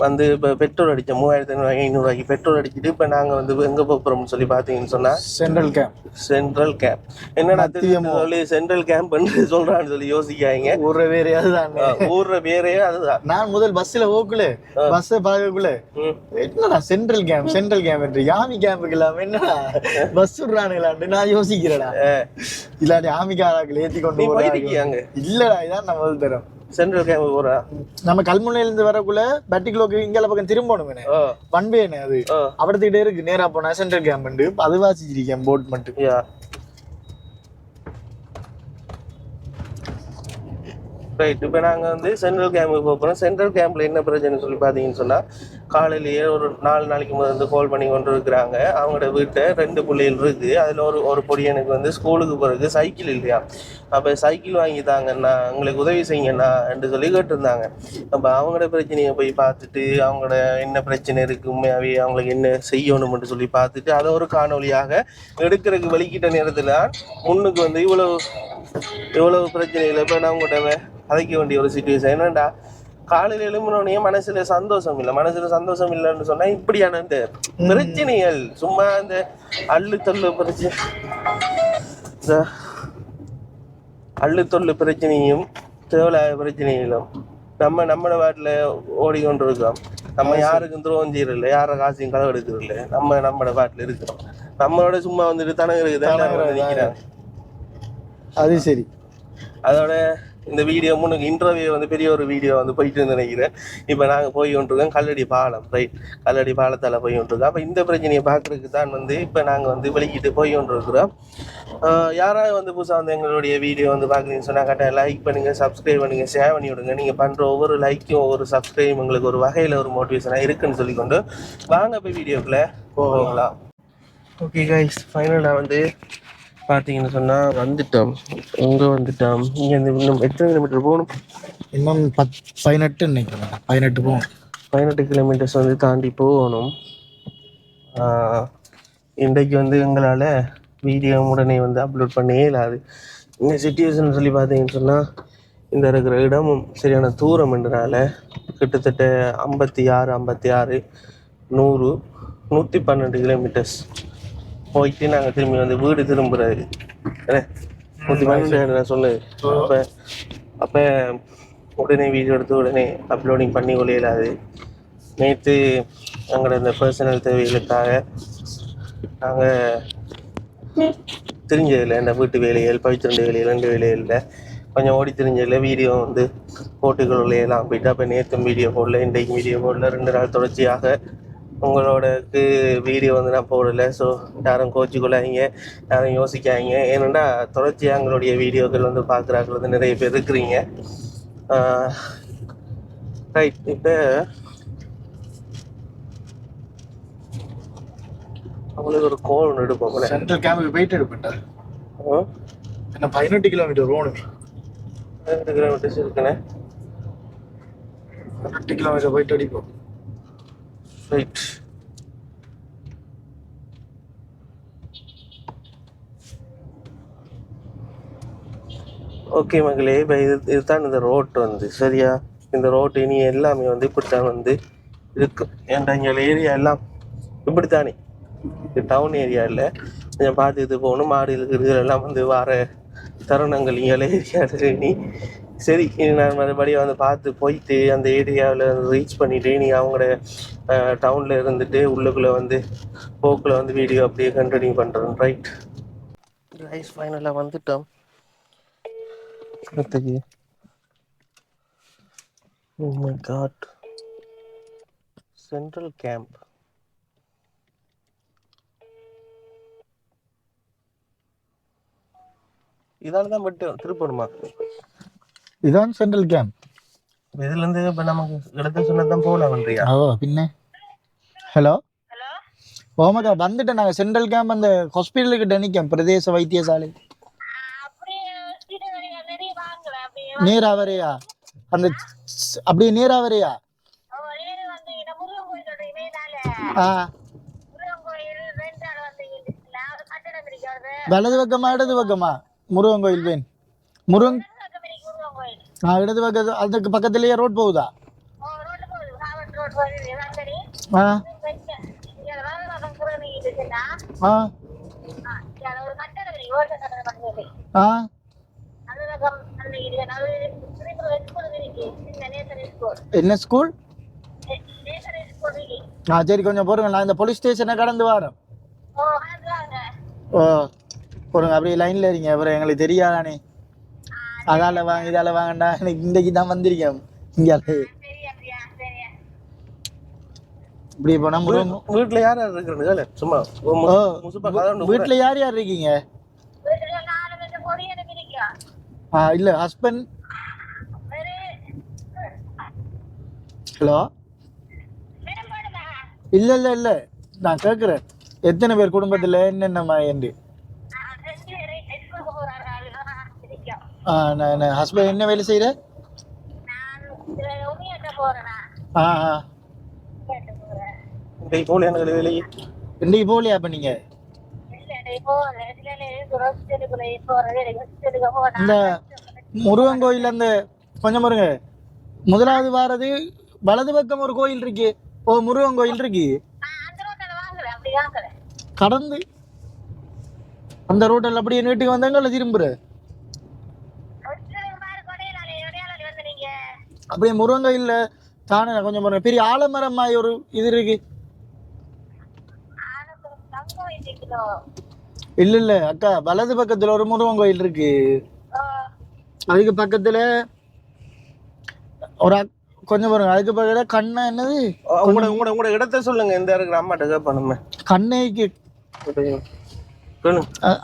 வந்து இப்போ பெட்ரோல் அடித்தோம் 3,500 பெட்ரோல் அடிச்சுட்டு இப்போ நாங்கள் வந்து எங்கே போகிறோம்னு சொல்லி பார்த்தீங்கன்னு சொன்னால் சென்ட்ரல் கேம்ப் என்னடா சொல்லி சென்ட்ரல் கேம்ப் சொல்கிறான்னு சொல்லி யோசிக்காங்க. ஊர்ற பேரே அதுதான். நான் முதல் பஸ்ஸில் பஸ்ஸை பார்க்கக்குள்ள என்னடா சென்ட்ரல் கேம்ப் யாமி கேம்புக்கு இல்லாமல் என்னடா பஸ் விடுறானுங்களான்னு நான் யோசிக்கிறேடா. இல்லாட்டி ஆமிக்காராக்கள் ஏற்றி கொண்டு போயிருக்காங்க. இல்லடா இதான் நம்ம முதல் தரோம் சென்ட்ரல் கேம்ப் போறா. நம்ம கல்முனையில இருந்து வரக்குள்ள பட்டிக்குலோக்கு இங்கால பக்கம் திரும்பணுமே பண்பேனே அது அவடத்துக்கிட்டே இருக்கு. நேரா போனா சென்ட்ரல் கேம்ப் அது வாசிச்சிருக்கேன் போட் மட்டும். ரைட். இப்போ நாங்கள் வந்து சென்ட்ரல் கேம்புக்கு போகிறோம். சென்ட்ரல் கேம்பில் என்ன பிரச்சனை சொல்லி பார்த்தீங்கன்னு சொன்னால் காலையிலேயே ஒரு 4 நாளைக்கு முதல் கால் பண்ணி கொண்டு இருக்கிறாங்க. அவங்களோட வீட்டை 2 பிள்ளைகள் இருக்குது. அதில் ஒரு பொடியனுக்கு வந்து ஸ்கூலுக்கு போகிறதுக்கு சைக்கிள் இல்லையா, அப்போ சைக்கிள் வாங்கி தாங்கண்ணா எங்களுக்கு உதவி செய்யுங்கண்ணா என்று சொல்லி கேட்டிருந்தாங்க. அப்போ அவங்களோட பிரச்சனையை போய் பார்த்துட்டு அவங்களோட என்ன பிரச்சனை இருக்குது உண்மையாகவே அவங்களுக்கு என்ன செய்யணும்னு சொல்லி பார்த்துட்டு அதை ஒரு காணொலியாக எடுக்கிறதுக்கு வலிக்கிட்ட நேரத்தில் முன்னுக்கு வந்து இவ்வளவு பிரச்சனைகள் இப்போ நான் உங்கள்கிட்ட அதைக்க வேண்டிய ஒரு சிச்சுவேஷன். என்னண்டா காலையில் எழும்பினோடனே மனசுல சந்தோஷம் இல்லைன்னு சொன்னா இப்படியான இந்த பிரச்சனைகள் சும்மா இந்த அள்ளுத்தொல்லு பிரச்சனையும் தேவையில்லாத பிரச்சனைகளும் நம்மளோட வாட்டில் ஓடிக்கொண்டு இருக்கோம். நம்ம யாருக்கும் துரோகம் செய்யறதில்லை, யார காசையும் களவு எடுக்கிறதில்லை, நம்மளோட வாட்டில் இருக்கிறோம். நம்மளோட சும்மா வந்துட்டு தனங்களுக்கு நிற்கிறாங்க. அது சரி. அதோட இந்த வீடியோ முன்னுக்கு இன்டர்வியூ வந்து பெரிய ஒரு வீடியோ வந்து போயிட்டு நினைக்கிறேன். இப்போ நாங்கள் போய் கொண்டிருக்கோம் கல்லடி பாலம். ரைட், கல்லடி பாலத்தால் போய் கொண்டிருக்கோம். அப்போ இந்த பிரச்சனையை பார்க்குறதுக்கு தான் வந்து இப்போ நாங்கள் வந்து வெளிக்கிட்டு போய் கொண்டிருக்கிறோம். யாராவது வந்து புதுசாக வந்து எங்களுடைய வீடியோ வந்து பார்க்குறீங்கன்னு சொன்னால் கரெக்டாக லைக் பண்ணுங்கள், சப்ஸ்கிரைப் பண்ணுங்கள், ஷேர் பண்ணி விடுங்க. நீங்கள் பண்ணுற ஒவ்வொரு லைக்கும் ஒவ்வொரு சப்ஸ்கிரைப் எங்களுக்கு ஒரு வகையில் ஒரு மோட்டிவேஷனாக இருக்குன்னு சொல்லிக்கொண்டு வாங்க போய் வீடியோக்குள்ளே போகலாம். ஓகே கைஸ், ஃபைனலாக வந்து பார்த்தீங்கன்னு சொன்னால் வந்துட்டோம். இங்கே இன்னும் எத்தனை கிலோமீட்டர் போகணும்? இன்னும் 18 நினைக்கிறேன். 18 போகணும். 18 கிலோமீட்டர்ஸ் வந்து தாண்டி போகணும். இன்றைக்கு வந்து எங்களால் வீடியோ உடனே வந்து அப்லோட் பண்ணவே இல்லாது. இந்த சிச்சுவேஷன் சொல்லி பார்த்தீங்கன்னு சொன்னால் இந்த இருக்கிற இடமும் சரியான தூரம் என்றனால கிட்டத்தட்ட 56 100 112 கிலோமீட்டர்ஸ் போயிட்டு நாங்கள் திரும்பி வந்து வீடு திரும்புறது 112 நான் சொன்னது. அப்போ உடனே வீடியோ எடுத்து உடனே அப்லோடிங் பண்ணி கொள்ளையிலாது. நேற்று எங்களோட இந்த பர்சனல் தேவைகளுக்காக நாங்கள் தெரிஞ்சதில்லை, இந்த வீட்டு வேலைகள் 12 வேலைகள் 2 வேலைகளில் கொஞ்சம் ஓடி தெரிஞ்சதில்லை. வீடியோ வந்து போட்டுக்கொள்ளையெல்லாம் போயிட்டு அப்போ நேற்றும் வீடியோ போடல, இன்றைக்கு வீடியோ போடல, 2 நாள் தொடர்ச்சியாக உங்களோடக்கு வீடியோ வந்து நான் போடலை. ஸோ யாரும் கோச்சிக்கொள்ளாதீங்க, யாரும் யோசிக்காதீங்க. ஏன்னா தொடர்ச்சியாக எங்களுடைய வீடியோக்கள் வந்து பார்க்குறாங்க வந்து நிறைய பேர் இருக்கிறீங்க. ரைட், இப்போ அவங்களுக்கு ஒரு கோல் ஒன்று எடுப்போம். சென்ட்ரல் கேம்புக்கு போயிட்டு எடுப்பேன். என்ன 18 கிலோமீட்டர் போகணும். 2 கிலோமீட்டர்ஸ் இருக்குண்ணே. 8 கிலோமீட்டர் போயிட்டு அடிப்போம். ரைட். ஓகே மகளே, இப்போ இதுதான் இந்த ரோட் வந்து சரியா. இந்த ரோட் இனி எல்லாமே வந்து இப்படித்தான் வந்து இருக்கும். ஏன்டா இங்கே ஏரியா எல்லாம் இப்படித்தானே டவுன் ஏரியா இல்லை, கொஞ்சம் பார்த்து இது போகணும். மாடு இருக்கிறது எல்லாம் வந்து வார தருணங்கள் இங்கே ஏரியாவில் இனி. சரி, இனி நான் மறுபடியும் வந்து பார்த்து போயிட்டு அந்த ஏரியாவில் ரீச் பண்ணிவிட்டு நீ அவங்களோட டவுனில் இருந்துட்டு உள்ளுக்குள்ளே வந்து போக்கில் வந்து வீடியோ அப்படியே கண்டினியூ பண்ணுறேன். ரைட் ரைஸ் ஃபைனலாக வந்துட்டோம். அடுத்தது oh my god, central camp. இதால தான் பட்டு திருப்பணுமா? இதான் சென்ட்ரல் கேம்ப். இதுல இருந்து இப்ப நமக்கு இடத்த சொன்னதான் போகலாம் பண்றியா? ஓ பின்ன. ஹலோ ஓமகா, வந்துட்டேன். நாங்கள் சென்ட்ரல் கேம்ப் அந்த ஹாஸ்பிட்டலுக்கிட்ட நிற்கோம், பிரதேச வைத்தியசாலை. நேரா வரையா? அந்த அப்படியே நேரா வரையா? ஆ, வலது பக்கமா இடது பக்கமா? முருகன் கோயில் வேன் முருகன். இடது பக்கத்து அதுக்கு பக்கத்துலயே ரோட் போகுதா? ஆ ஆ ஆ. என்ன ஸ்கூல்? சரி, கொஞ்சம் போடுங்க. நான் இந்த போலீஸ் ஸ்டேஷனை கடந்து வரேன். ஓ போடுங்க, அப்படியே லைன்ல இருங்க. அப்புறம் எங்களுக்கு தெரியாதானே, அதால வாங்க இதால வாங்கண்டா. எனக்கு இன்றைக்கு தான் வந்திருக்கேன் இங்கே. இப்படி போனா வீட்டுல யார் யார் இருக்கிறாங்க? சும்மா வீட்டுல யார் யார் இருக்கீங்க? இல்ல ஹஸ்பண்ட். ஹலோ, இல்ல இல்ல இல்ல, நான் கேக்குறேன் எத்தனை பேர் குடும்பத்துல என்னென்ன என்று. ஹஸ்பண்ட் என்ன வேலை செய்யற? இன்னைக்கு போகலையா? அப்ப நீங்க இந்த முருகன் கோயில் அந்த கொஞ்சம் பாருங்க, முதலாவது வாரது வலது பக்கம் ஒரு கோயில் இருக்கு. ஓ முருகன் கோயில் இருக்கு. கடந்து அந்த ரோட்டில் அப்படியே நீட்டுக்கு வந்தாங்க திரும்புற அப்படியே முருகன் கோயில்ல தானே கொஞ்சம் பாருங்க, பெரிய ஆலமரம் ஒரு இது இருக்கு. இல்ல இல்ல அக்கா, வலது பக்கத்துல ஒரு முருகன் கோயில் இருக்கு. அதுக்கு பக்கத்துல ஒரு கொஞ்சம் பாருங்க, அதுக்கு பக்கத்துல கண்ணை என்னது உங்களோட இடத்த சொல்லுங்க. எந்த இருக்கிற அம்மாட்ட கேட்பானுமே கண்ணைக்கு.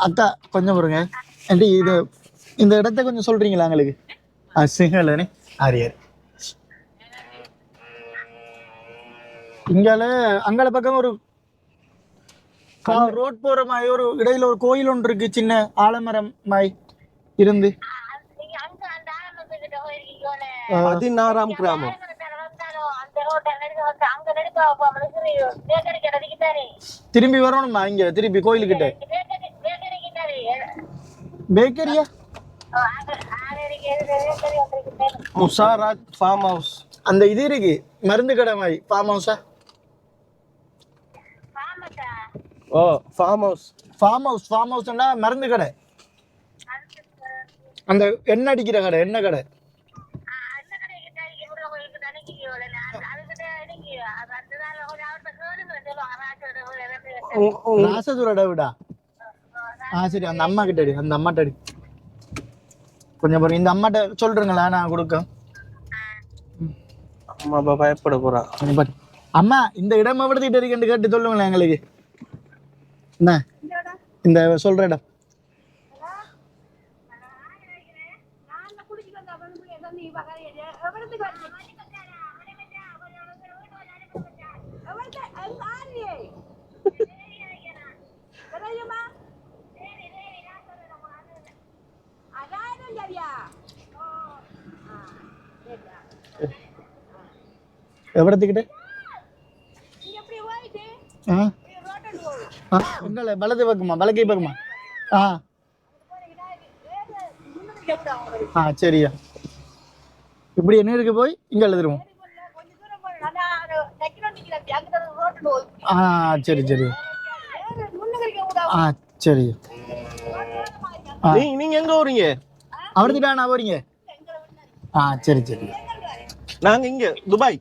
அக்கா கொஞ்சம் பாருங்க, இது இந்த இடத்த கொஞ்சம் சொல்றீங்களா எங்களுக்கு? சிங்களனே ஆரியார். இங்கால அங்கால பக்கம் ஒரு ரோட் போற மாதிரி ஒரு இடையில ஒரு கோயில் ஒன்று இருக்கு, சின்ன ஆலமரம் மாய் இருந்து. 16ஆம் கிராமம். திரும்பி வரணுமா இங்க? திருப்பி கோயிலுக்கிட்ட பேக்கரியா? முசாராத் ஃபார்ம் ஹவுஸ். அந்த இது இருக்கு, மருந்து கடை மாதிரி ஃபார்ம் ஹவுஸா? ஓ ஃபார்ம் ஹவுஸ். ஃபார்ம் ஹவுஸ்னா மருந்து கடை. அந்த எண்ணெய் அடிக்கிற கடை, எண்ணெய் கடை. ராசதுரோட விடா. சரி, அந்த அம்மா கிட்ட அடி, அந்த அம்மாட்ட அடி கொஞ்சம் பாருங்க. இந்த அம்மாட்ட சொல்றீங்களா, நான் கொடுக்க. அம்மா அப்பா பயப்பட போறா. அம்மா இந்த இடம் எவ்வளவு இருக்குன்னு கேட்டு சொல்லுங்களேன் எங்களுக்கு. என்ன இந்த சொல்ற இடம்? எவ்வளோத்துக்கிட்ட உங்களை வலது பக்கமா வலக்கை பக்கமா சரியா இப்படி என்ன இருக்கு போய் இங்க எழுதுருவோம் சரி சரி சரி நீங்க எங்க போறீங்க அவர்கிட்ட போறீங்க சரி சரி நாங்க இங்க துபாய்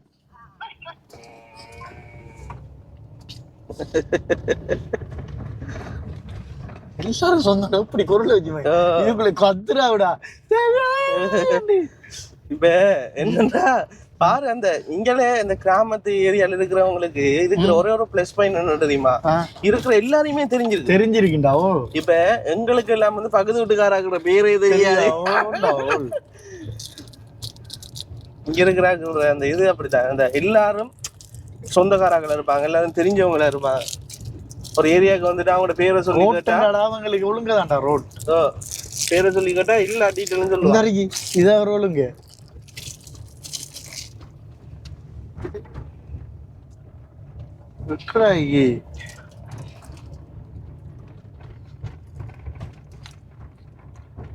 எல்லாரும் சொந்த இப்படி குரல் வச்சு கத்துறாவிடா இப்ப என்னன்னா பாரு அந்த இங்கலே இந்த கிராமத்து ஏரியால இருக்கிறவங்களுக்கு இருக்கிற ஒரே ஒரு பிளஸ் பாயிண்ட் என்ன தெரியுமா இருக்கிற எல்லாரையுமே தெரிஞ்சிருக்குண்டா இப்ப எங்களுக்கு எல்லாம் வந்து பக்கத்து வீட்டுக்காராக்குற பேரே தெரியாது இங்க இருக்கிற அந்த இது அப்படித்தான் அந்த எல்லாரும் சொந்தக்காரங்களா இருப்பாங்க எல்லாரும் தெரிஞ்சவங்களா இருப்பாங்க ஒரு ஏரியாவுக்கு வந்துட்டு அவங்களோட பேரை சொல்லி கேட்டா அவங்களுக்கு ஒழுங்கதான்டா ரோட் பேரை சொல்லி கேட்டா இல்ல டீட்டெயில்னு சொல்லுவாங்க இதை ஒரு ஒழுங்கு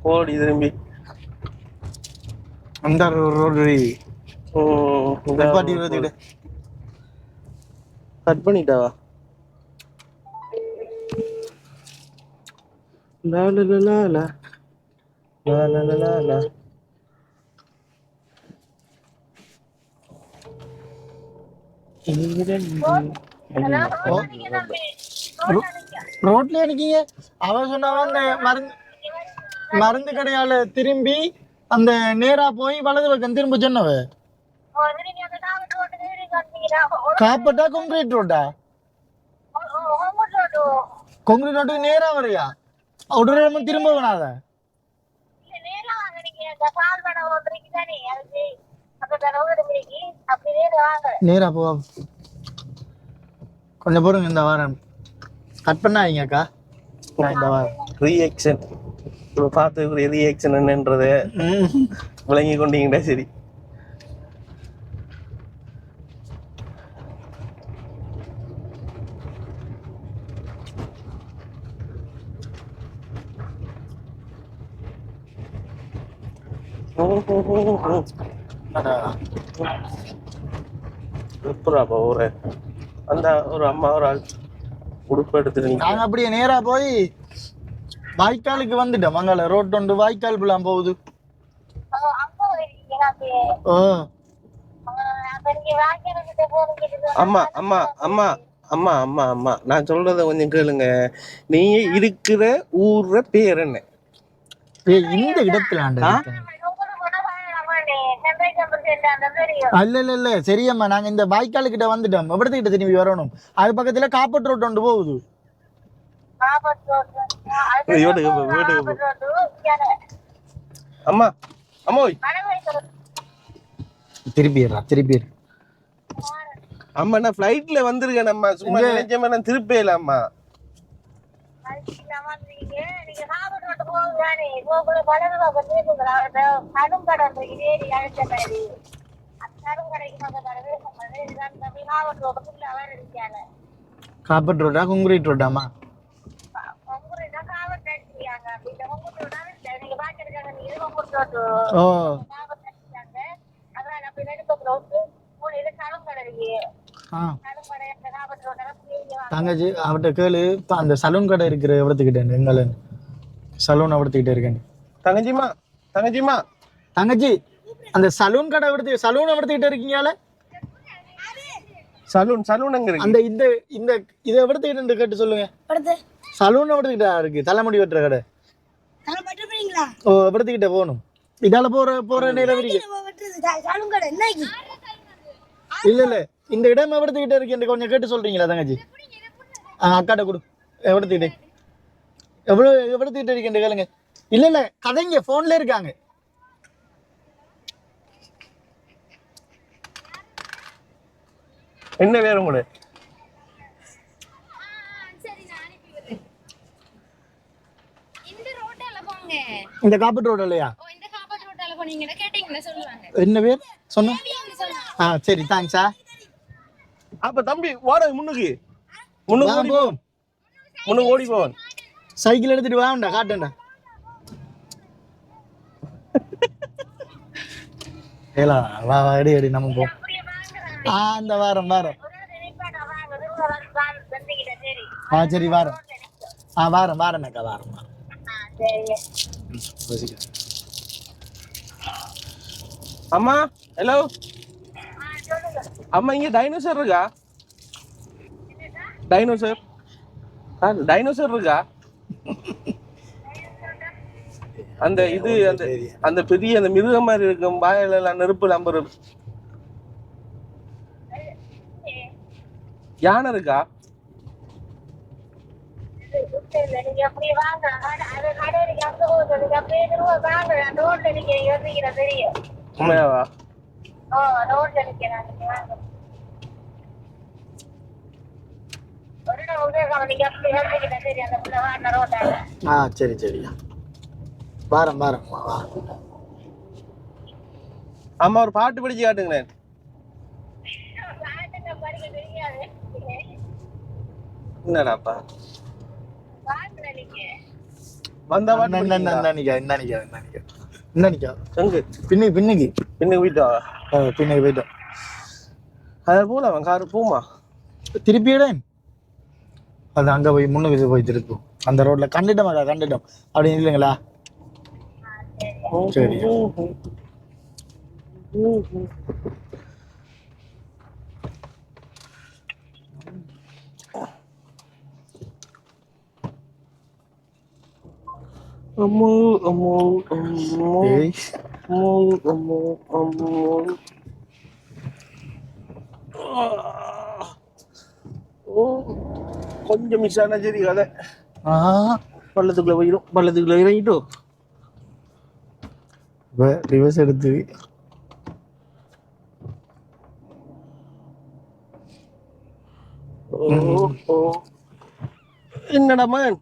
ஓடி திரும்பி அந்த ரோடு கட் பண்ணிட்டாவா லா லா லா லா லா லா லா லா லா ரோட்ல இருக்கீங்க அவன் சொன்னவன் மருந்து கடையால திரும்பி அந்த நேரா போய் வலது பக்கம் திரும்ப சொன்னவ காப்பட்டா கான்கிரீட் ரோட்டா கான்கிரீட் ரோட்டுக்கு நேரா வரையா உடனே நம்ம திரும்ப வேணாத நேரா போ கொஞ்சம் போடுங்க இந்த வாரம் கட் பண்ணாதீங்கக்கா இந்த வாரம் ரியாக்ஷன் இப்போ பார்த்து ரியாக்ஷன் என்னன்றது விளங்கி கொண்டீங்கடா சரி எப்படாப்பா ஒரு அந்த ஒரு அம்மா ஒரு ஆள் உடுப்பு எடுத்துட்டு நாங்க அப்படியே நேரா போய் வாய்க்காலுக்கு வந்துட்டோம் மங்கள ரோட் ஒன்று வாய்க்கால் புலாம் போகுது அம்மா அம்மா அம்மா அம்மா அம்மா அம்மா நான் சொல்றத கொஞ்சம் கேளுங்க நீங்க இருக்கிற ஊர்ற பேர் என்ன இந்த இடத்துல இல்ல இல்ல இல்ல சரியம்மா நாங்க இந்த வாய்க்கால் கிட்ட வந்துட்டோம் எவ்வளவுகிட்ட திரும்பி வரணும் அது பக்கத்துல காப்பட் ரோட் ஒன்று போகுது அம்மா அம்மோய் திருப்பி அம்மா நான் ஃப்ளைட்ல வந்திருக்கேன் அம்மா சும்மா நினைச்சேன் நான் திருப்பேல அம்மா காப்பட் ரோடா கான்கிரீட் ரோடாமா தங்கச்சி அவட்ட கேளு அந்த சலூன் கடை இருக்கிற இடத்துக்கிட்ட எங்களை சலூன் அவடத்துக்கிட்ட இருக்கேன் தங்கச்சிமா தங்கச்சி அந்த சலூன் கடை எடுத்து சலூன் அவடத்துக்கிட்ட இருக்கீங்களா சலூன் அங்க இருக்கு அந்த இந்த இந்த இதை எடுத்துக்கிட்டு கேட்டு சொல்லுங்க சலூன் எடுத்துக்கிட்டா இருக்கு தலைமுடி வெட்டுற கடை எடுத்துக்கிட்ட போகணும் இதால போற நேரம் இல்ல இல்ல இந்த இடம் எடுத்துக்கிட்ட இருக்கு கொஞ்சம் கேட்டு சொல்றீங்களா தங்கச்சி அக்காட்ட கொடு எடுத்துக்கிட்டே எவ்வளவு எடுத்துக்கிட்ட இருக்கேன் கேளுங்க இல்ல இல்ல கதைங்க போன்ல இருக்காங்க என்ன வேணும் கூட இந்த காப்பட் ரோட் இல்லையா என்ன பேர் சொன்ன சரி தேங்க்ஸா அப்ப தம்பி ஓட முன்னுக்கு ஓடி போ, முன்னுக்கு ஓடி போ. சைக்கிள் எடுத்துட்டு வாண்டா காட்டுண்டா. ஏலா வா வா எடி எடி நம்ம போ. அந்த வாரம் வாரம். சரி வாரம். வாரம் வாரம்க்கா வாரம். அம்மா ஹலோ அம்மா, இங்க டைனோசர் இருக்கா? டைனோசர் டைனோசர் இருக்கா? அந்த இது அந்த அந்த பெரிய அந்த மிருகம் மாதிரி இருக்கும், வாயில எல்லாம் நெருப்பு நம்புறது. யானை இருக்கா? உண்மையாவா? சரி சரியா வாரம் வாரம். அம்மா ஒரு பாட்டு படிச்சு காட்டுங்களேன். என்னடாப்பா வந்த பின்னுக்கு போயிட்டா பின்னுக்கு போயிட்டோம். அத போல அவன் காரு போமா திருப்பியிடம் அது அங்க போய் முன்னுக்கு போய் திருப்போம். அந்த ரோட்ல கண்டுட்டோம் அப்படின்னு இல்லைங்களா? சரி அம்மோ அம்மோ அம்மோ அம்மோ அம்மோ. கொஞ்சம் மிஸ் ஆனா சரி கதை. பள்ளத்துக்குள்ள போயிடும், பள்ளத்துக்குள்ள இறங்கிட்டோம். ரிவர்ஸ் எடுத்து என்னடா மகன்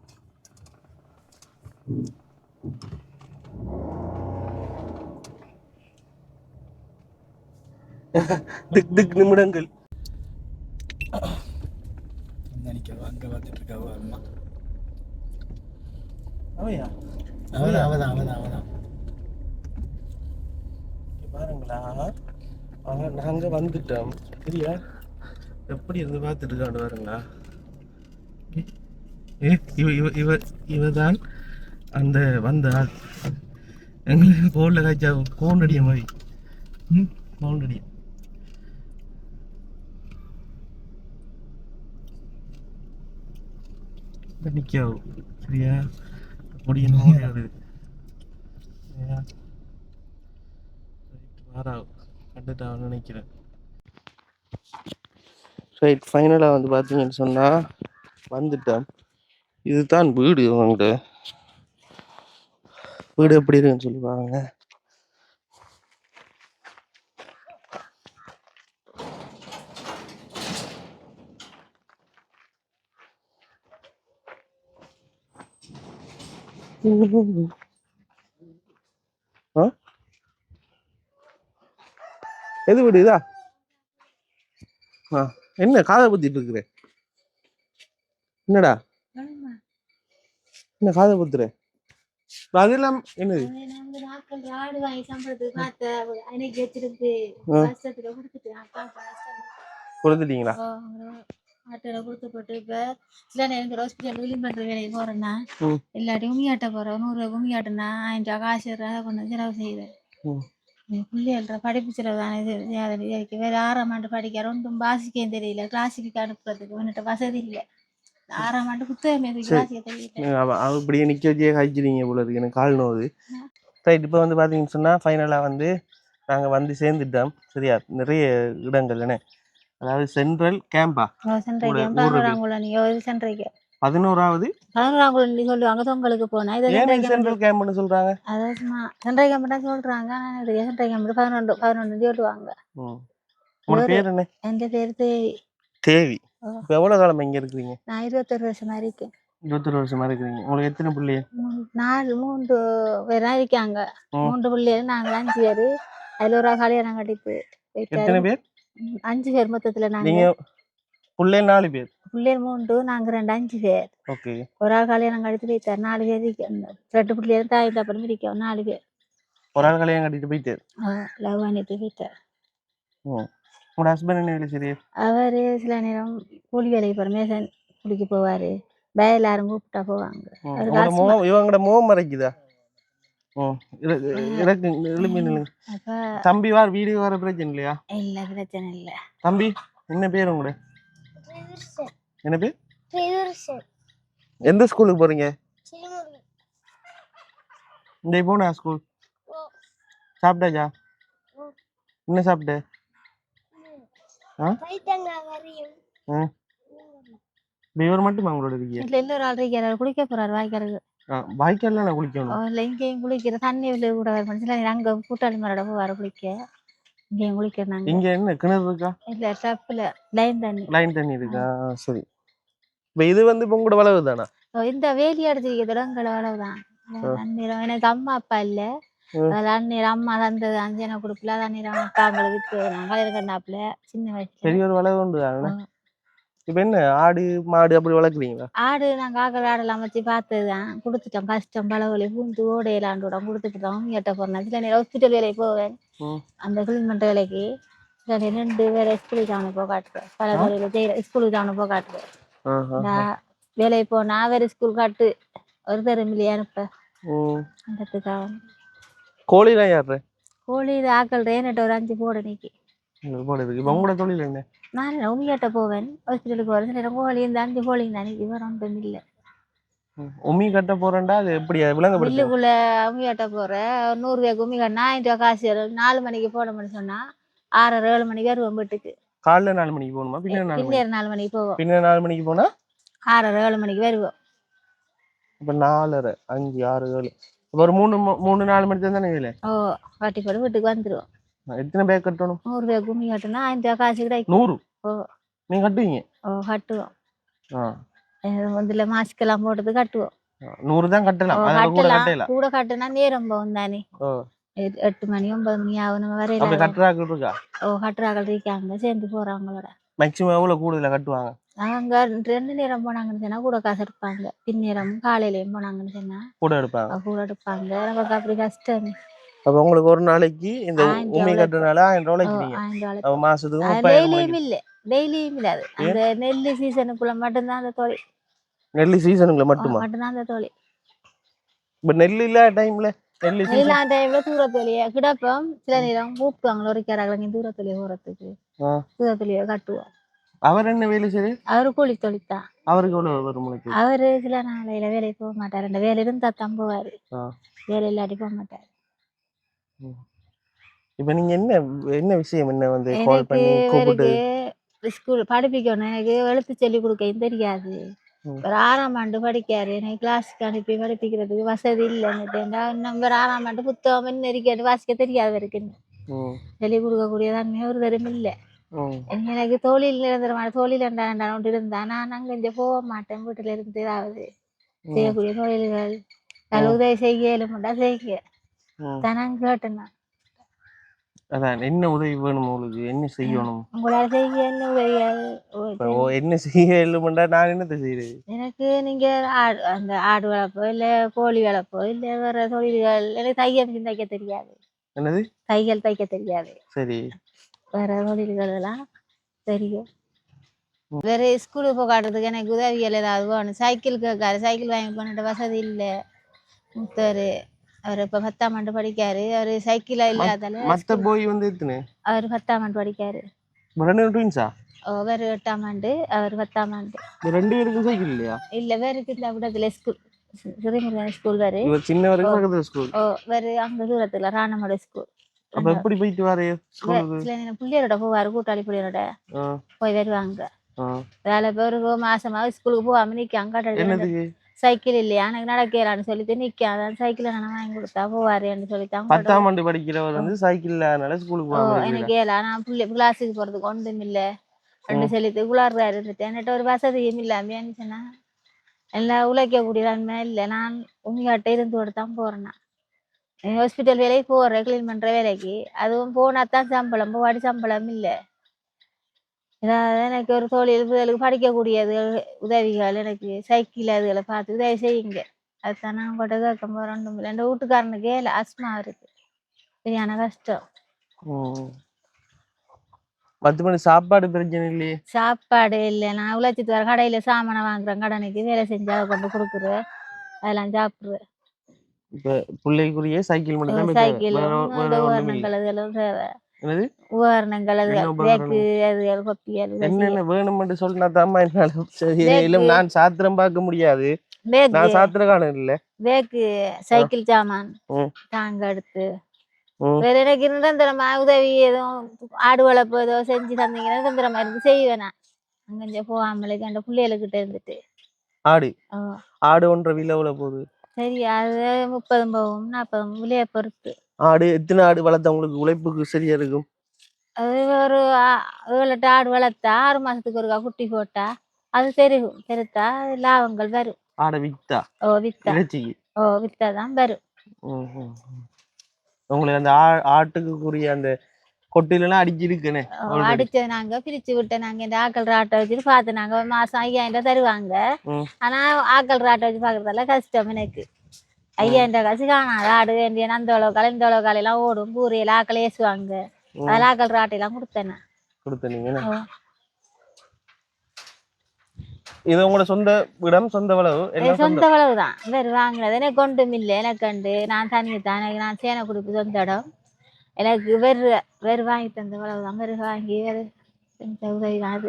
திக் திக் நிமிடங்கள். அங்க பார்த்துட்டு இருக்காவோ அம்மா. அவையா அவதான் பாருங்களா, நாங்க வந்துட்டோம் சரியா? எப்படி இருந்து பார்த்துட்டு இருக்கான்னு பாருங்களா. இவதான் அந்த வந்த ஆள். எங்களுக்கு கோல்ல காய்ச்சா கோண்டடிய மாதிரி. கோண்டடிய நிக்காவும் சரியா? முடிய கண்டுட்டான்னு நினைக்கிறேன். ரைட், ஃபைனலாக வந்து பார்த்தீங்கன்னு சொன்னால் வந்துட்டேன். இதுதான் வீடு. உங்கள்கிட்ட வீடு எப்படி இருக்குன்னு சொல்லி பாருங்க. எது வீடு இதா? என்ன காதை பத்திட்டு இருக்கிற? என்னடா என்ன காதை பத்துற? அதெல்லாம் என்னது? கொடுத்துட்டீங்களா? ஆட்டோல கொடுத்து போட்டு இப்ப சில நேரம் ஹாஸ்பிட்டல் விளிம் பண்ற வேலைக்கு போறேன்னா எல்லாத்தையும் கும்மியாட்ட போறேன். 100 கும்மியாட்டுனா 1000 ரூபா காசு கொண்டு செலவு செய்யுது. பிள்ளைகள படிப்பு செலவு தானே இது. வேற 6ஆம் ஆண்டு படிக்கிற ஒன்றும் வாசிக்க தெரியல. கிளாஸுக்கு அனுப்புறதுக்கு வந்துட்டு வசதி இல்லை. 6ஆம் ஆண்டு புத்தகமே கிளாஸுக்கு தெரியல. இப்படியே நிக்க வச்சே காய்ச்சிருங்க போல இருக்கு. எனக்கு கால் நோவுது. ரைட், இப்போ வந்து பார்த்தீங்கன்னு சொன்னால் ஃபைனலாக வந்து நாங்கள் வந்து சேர்ந்துட்டோம் சரியா? நிறைய இடங்கள் என்ன, அதாவது சென்ட்ரல் கேம்பா, 11வது சொல்லுவாங்க தொங்கலுக்கு போனா சென்ட்ரல் கேம்ப்னு சொல்றாங்க. அதாவது சென்ட்ரல் கேம்ப் தான் சொல்றாங்க. சென்ட்ரல் கேம்ப் 11 சொல்லுவாங்க. உங்களோட பேர் என்ன? என் பேர் தேவி. தேவி. இப்போ எவ்வளோ காலம் இங்கே இருக்கிறீங்க? நான் 21 வருஷமா இருக்கேன். 21 வருஷமா இருக்கிறீங்க. உங்களுக்கு எத்தனை பிள்ளைங்க? 3 பேரா இருக்காங்க. 3 பிள்ளைகள், நாங்கள் 5 பேர். அதில் ஒரு கல்யாணம் கட்டிப்பு. எத்தனை பேர்? 5 பேர் மொத்தத்துல. நீங்க பிள்ளைகள் 4 பேர். பிள்ளைகள் 3, நாங்க 2, 5 பேர். ஓகே. ஒரு ஆள் கல்யாணம் கழித்து போயிட்டார். 4 பேர் இருக்கோம். 2 பிள்ளைகள் தாய் தப்பனும் இருக்கோம். 4 பேர். ஒரு ஆள் கல்யாணம் கட்டிட்டு போயிட்டார். லவ் பண்ணிட்டு போயிட்டார். உங்களோட ஹஸ்பண்ட் என்ன வேலை செய்யறாரு? அவரு சில நேரம் கூலி வேலைக்கு போற மேசன் குளிக்க போவாரு. வயல் யாரும் கூப்பிட்டா போவாங்க. இவங்களோட முகம் மறைக்குதா? தம்பி வீடு வர பிரச்சனை இல்லையா? இல்ல பிரச்சனை இல்ல. தம்பி என்ன பேர் உங்களோட? என்ன பேர்? எந்த ஸ்கூலுக்கு போறீங்க? இந்த போனா ஸ்கூல் சாப்பிட்டாச்சா? என்ன சாப்பிட்ட? இவர் மட்டும் அவங்களோட இருக்கீங்க? இல்ல இன்னொரு ஆள் இருக்காரு குளிக்க போறாரு வாய்க்காலுக்கு. வாய்க்கால்ல நான் குளிக்கணும். இல்ல இங்கேயும் குளிக்கிற தண்ணி கூட மனுஷன் அங்க கூட்டாளி மரோட போவாரு குளிக்க. இங்கேயும் குளிக்கிறாங்க. இங்க என்ன கிணறு இருக்கா? இல்ல டப்ல லைன் தண்ணி இருக்கா? சரி. இப்ப இது இப்ப உங்களோட வளவு தானா? இந்த வேலி அடிச்சிருக்கிறதோட எங்களோட வளவுதான். எனக்கு அம்மா அப்பா இல்ல. அந்நீர் அம்மா தந்தது அஞ்சனை கொடுக்கல. அந்நீர் அப்பா அவங்களுக்கு கல்யாணம் சின்ன வயசுல பெரிய ஒரு வளவு உண்டு. இப்ப என்ன ஆடு மாடு அப்படி வளர்க்குறீங்களா? ஆடு நாங்க ஆக்கள் ஆடெல்லாம் வச்சு பார்த்ததுதான். கொடுத்துட்டோம். கஷ்டம் பலவலி பூந்து ஓடையிலாண்டோட கொடுத்துட்டோம். எட்ட போறேன் சில நேரம் ஹாஸ்பிட்டல் வேலைக்கு போவேன். அந்த கிளீன் பண்ற வேலைக்கு சில நேரம் 2 பேரை ஸ்கூலுக்கு அவனை போக காட்டுவேன். பல வேலையில செய்யற ஸ்கூலுக்கு அவனை போக காட்டுவேன். வேலைக்கு போனா வேற ஸ்கூல் காட்டு ஒரு தரம் இல்லையா அனுப்ப அந்ததுக்காக. கோழிலாம் யாரு? கோழி இது ஆக்கள் ரேனட்ட ஒரு 5 போட நீக்கி உங்களோட தொழில் என்ன? நான் உமியாட்ட போவேன். ஹாஸ்பிட்டலுக்கு போறேன். சில நேரம் கோழி இந்த 5 கோழி தானே இவர் ஒன்றும் இல்லை. உமி கட்ட போறேன்டா அது எப்படி விளங்கப்படுது? மில்லுக்குள்ள உமியாட்ட போற 100 ரூபாய்க்கு உமி கட்டினா 1000 ரூபாய் காசு 4 மணிக்கு போனோம்னு சொன்னா 6, 7 மணிக்கு வருவோம் வீட்டுக்கு. காலைல 4 மணிக்கு போகணுமா? பின்னர் 4 மணிக்கு போவோம். பின்னர் 4 மணிக்கு போனா 6, 7 மணிக்கு வருவோம். அப்ப 4, 5, 6, 7 ஒரு 3, 4 மணி தானே வேலை. வாட்டி போட்டு வீட்டுக்கு வந்துருவோம். எத்தனை பேக் கட்டணும்? 100 ரூபாய்க்கு உமி கட்டினா 1000 ரூபாய் காசு கிடைக்கும். 100? நீங்க கட்டுவீங்க? கட்டுவோம். இதுல மாஸ்கெல்லாம் போட்டது கட்டுவோம். 100 தான் கட்டலாம். கூட கட்டுனா நேரம் போகும் தானே. 8 மணி 9 மணி ஆகணும் வரையில. அப்ப கட்டுறாக்கள் இருக்கா? கட்டுறாக்கள் இருக்காங்க சேர்ந்து போறவங்களோட. மேக்ஸிமம் எவ்வளவு கூடுதலா கட்டுவாங்க? அவங்க 2 நேரம் போனாங்கன்னு சொன்னா கூட காசு எடுப்பாங்க. பின்னேரம் காலையிலயும் போனாங்கன்னு சொன்னா கூட எடுப்பாங்க. நமக்கு அப்படி கஷ்டம். அப்ப உங்களுக்கு ஒரு நாளைக்கு இந்த உமி கட்டுறதுனால 1000 ரூபாய்க்கு மாசத்துக்கு 30,000 இல்ல. டெய்லியும் இல்ல. அது அந்த நெல்லு சீசனுக்குள்ள மட்டும்தான் அந்த தொழில். நெல்லு சீசனுக்குள்ள மட்டும்தான் அந்த தொழில். இப்ப நெல் இல்ல டைம்ல தூரத்தொழிய கிடப்போம். சில நேரம் கூப்பிடுவாங்க லொரிக்காரங்க தூரத்தொழிய போறதுக்கு. தூரத்தொழிய கட்டுவோம். அவர் என்ன வேலை செய்ய? அவரு கூலி தொழில்தான். அவருக்கு எவ்வளவு வரும்? அவரு சில நாளையில வேலைக்கு போக மாட்டாரு. அந்த வேலை இருந்தா தான் போவாரு. வேலை இல்லாட்டி போக மாட்டாரு. இப்ப நீங்க என்ன விஷயம் கால் பண்ணி கூப்பிட்டு ஸ்கூல் படிப்பிக்கணும். எனக்கு எழுத்து சொல்லி கொடுக்க தெரியாது. ஒரு 6ஆம் ஆண்டு படிக்காரு. எனக்கு கிளாஸுக்கு அனுப்பி படிப்பிக்கிறதுக்கு வசதி இல்லைன்னுட்டு இன்னும் ஒரு 6ஆம் ஆண்டு புத்தகம் என்ன இருக்காது வாசிக்க தெரியாது இருக்குன்னு சொல்லி கொடுக்கக்கூடிய தன்மை ஒரு தரம் இல்லை. எனக்கு தொழில் நிரந்தரமான தொழில் ஒன்று இருந்தா நான் அங்க இங்க போக மாட்டேன். வீட்டுல இருந்து ஏதாவது செய்யக்கூடிய தொழில்கள் உதவி செய்ய இயலும்டா செய்ய தானே கேட்டேன்னா. அதான் என்ன உதவி வேணும் உங்களுக்கு? என்ன செய்யணும்? உங்களால செய்ய என்ன உதவி? என்ன செய்ய இல்லைன்னா நான் என்னத்தை செய்யறது? எனக்கு நீங்க அந்த ஆடு வளர்ப்போ இல்ல கோழி வளர்ப்போ இல்ல வேற தொழில்கள். எனக்கு தையல் தைக்க தெரியாது. என்னது? தையல் தைக்க தெரியாது. சரி. வேற தொழில்கள் எல்லாம் தெரியும். வேற ஸ்கூலுக்கு போக காட்டுறதுக்கு எனக்கு உதவிகள் ஏதாவது வேணும். சைக்கிள் கேட்காரு. சைக்கிள் வாங்கி பண்ணிட்டு வசதி இல்லை. முத்தரு அவர் இப்ப 10ஆம் ஆண்டு படிக்காரு. அவரு சைக்கிளா இல்லாதால அவர் 10ஆம் ஆண்டு படிக்காரு. வேறு 8ஆம் ஆண்டு அவர் 10ஆம் ஆண்டு. 2 பேருக்கும் சைக்கிள் இல்லையா? இல்ல வேறுக்கு இந்த விடத்துல ஸ்கூல் சிறுமுருகன் ஸ்கூல் வேறு. வேறு அங்க தூரத்துல ராணமோட ஸ்கூல். எப்படி போயிட்டு வாரு? பிள்ளையோட போவாரு. கூட்டாளி பிள்ளையோட போய் வருவாங்க. வேலை பேருக்கு மாசமா ஸ்கூலுக்கு போகாம நிக்க அங்காட்ட சைக்கிள் இல்லையா எனக்கு நடக்கலான்னு சொல்லிட்டு நிக்காதான் சைக்கிள் நான் வாங்கி கொடுத்தா போவாருன்னு சொல்லிட்டாங்க. 10ஆம் ஆண்டு படிக்கிறவர் சைக்கிள் ஸ்கூலுக்கு எனக்கு ஏலா நான் கிளாஸுக்கு போறதுக்கு ஒன்றும் இல்லை அப்படின்னு சொல்லிட்டு குளாறுதா இருந்துட்டேன். என்கிட்ட ஒரு வசதியும் இல்லாமன்னு சொன்னா எல்லாம் உழைக்கக்கூடிய தன்மை இல்லை. நான் உண்மையாட்ட இருந்து தான் போறேன்னா ஹாஸ்பிட்டல் வேலைக்கு போறேன். கிளீன் பண்ற வேலைக்கு அதுவும் போனாதான் சம்பளம். போவாடி சம்பளம் இல்லை. ஏதாவது எனக்கு ஒரு தொழில் புதலுக்கு படிக்கக்கூடியது உதவிகள் எனக்கு சைக்கிள் அதுகளை பார்த்து உதவி செய்யுங்க. அதுதான் நான் உங்கள்கிட்ட கேட்க போகிறேன். என் வீட்டுக்காரனுக்கே ஆஸ்மா இருக்கு, சரியான கஷ்டம். மற்றபடி சாப்பாடு பிரச்சனை இல்லையே? சாப்பாடு இல்லை, நான் உழைச்சிட்டு வர கடையில் சாமானை வாங்குறேன், கடனுக்கு வேலை செஞ்சு அதை கொண்டு கொடுக்குறேன், அதெல்லாம் சாப்பிட்றேன். இப்போ பிள்ளைக்குரிய சைக்கிள் மட்டும் தான் சைக்கிள் உபகரணங்கள் அதெல்லாம் தேவை. என்னது உபகரணங்கள் அது பேக்கு அதுகள் கொப்பி அது என்னென்ன வேணும்னு சொன்னா தாம்மா என்னால சரி நான் சாத்திரம் பார்க்க முடியாது. பேக்கு நான் சாத்திர காலம் இல்ல. பேக்கு சைக்கிள் சாமான் தாங்க எடுத்து வேற எனக்கு நிரந்தரமா உதவி எதுவும் ஆடு வளர்ப்பு ஏதோ செஞ்சு தந்தீங்கன்னா நிரந்தரமா இருந்து செய்வேன். நான் அங்க போகாமலே அந்த பிள்ளைகளுக்கிட்ட இருந்துட்டு. ஆடு ஒன்றரை விலை எவ்வளவு போகுது? சரி, அது 30 போகும் 40 விலையை பொறுத்து. ஆடு எத்தனை ஆடு வளர்த்தா உங்களுக்கு உழைப்புக்கு சரியா இருக்கும்? அது ஒரு 7-8 ஆடு வளர்த்தா 6 மாசத்துக்கு ஒருக்கா குட்டி போட்டா அது பெருகும், பெருத்தா லாபங்கள் வரும். ஆடை வித்தா? வித்தா வித்தாதான் வரும். உங்களுக்கு அந்த ஆட்டுக்குரிய அந்த கொட்டிலாம் அடிச்சிருக்குன்னு அடிச்சது நாங்க பிரிச்சு விட்டு நாங்க இந்த ஆக்கள் ராட்டை வச்சுட்டு பார்த்து நாங்க மாசம் 5000 தருவாங்க. ஆனா ஆக்கள் ராட்டை வச்சு பாக்குறதால கஷ்டம் எனக்கு. 5000 காசு காணாது. ஆடு வேண்டிய அந்த அளவு காலையெல்லாம் ஓடும், பூரியெல்லாம் ஆக்கள் ஏசுவாங்க, அதெல்லாம் ஆக்கள் ராட்டையெல்லாம் கொடுத்தேன். இது உங்களோட சொந்த இடம், சொந்த வளவு? சொந்த வளவுதான், வேறு வாங்கினது எனக்கு ஒன்றும் இல்லை. எனக்கு கண்டு நான் தனித்தான், நான் சேனை குடிப்பு சொந்த இடம். எனக்கு வேறு வாங்கி தந்த வளவுதான், வேறு வாங்கி வேறு உதவி தான். அது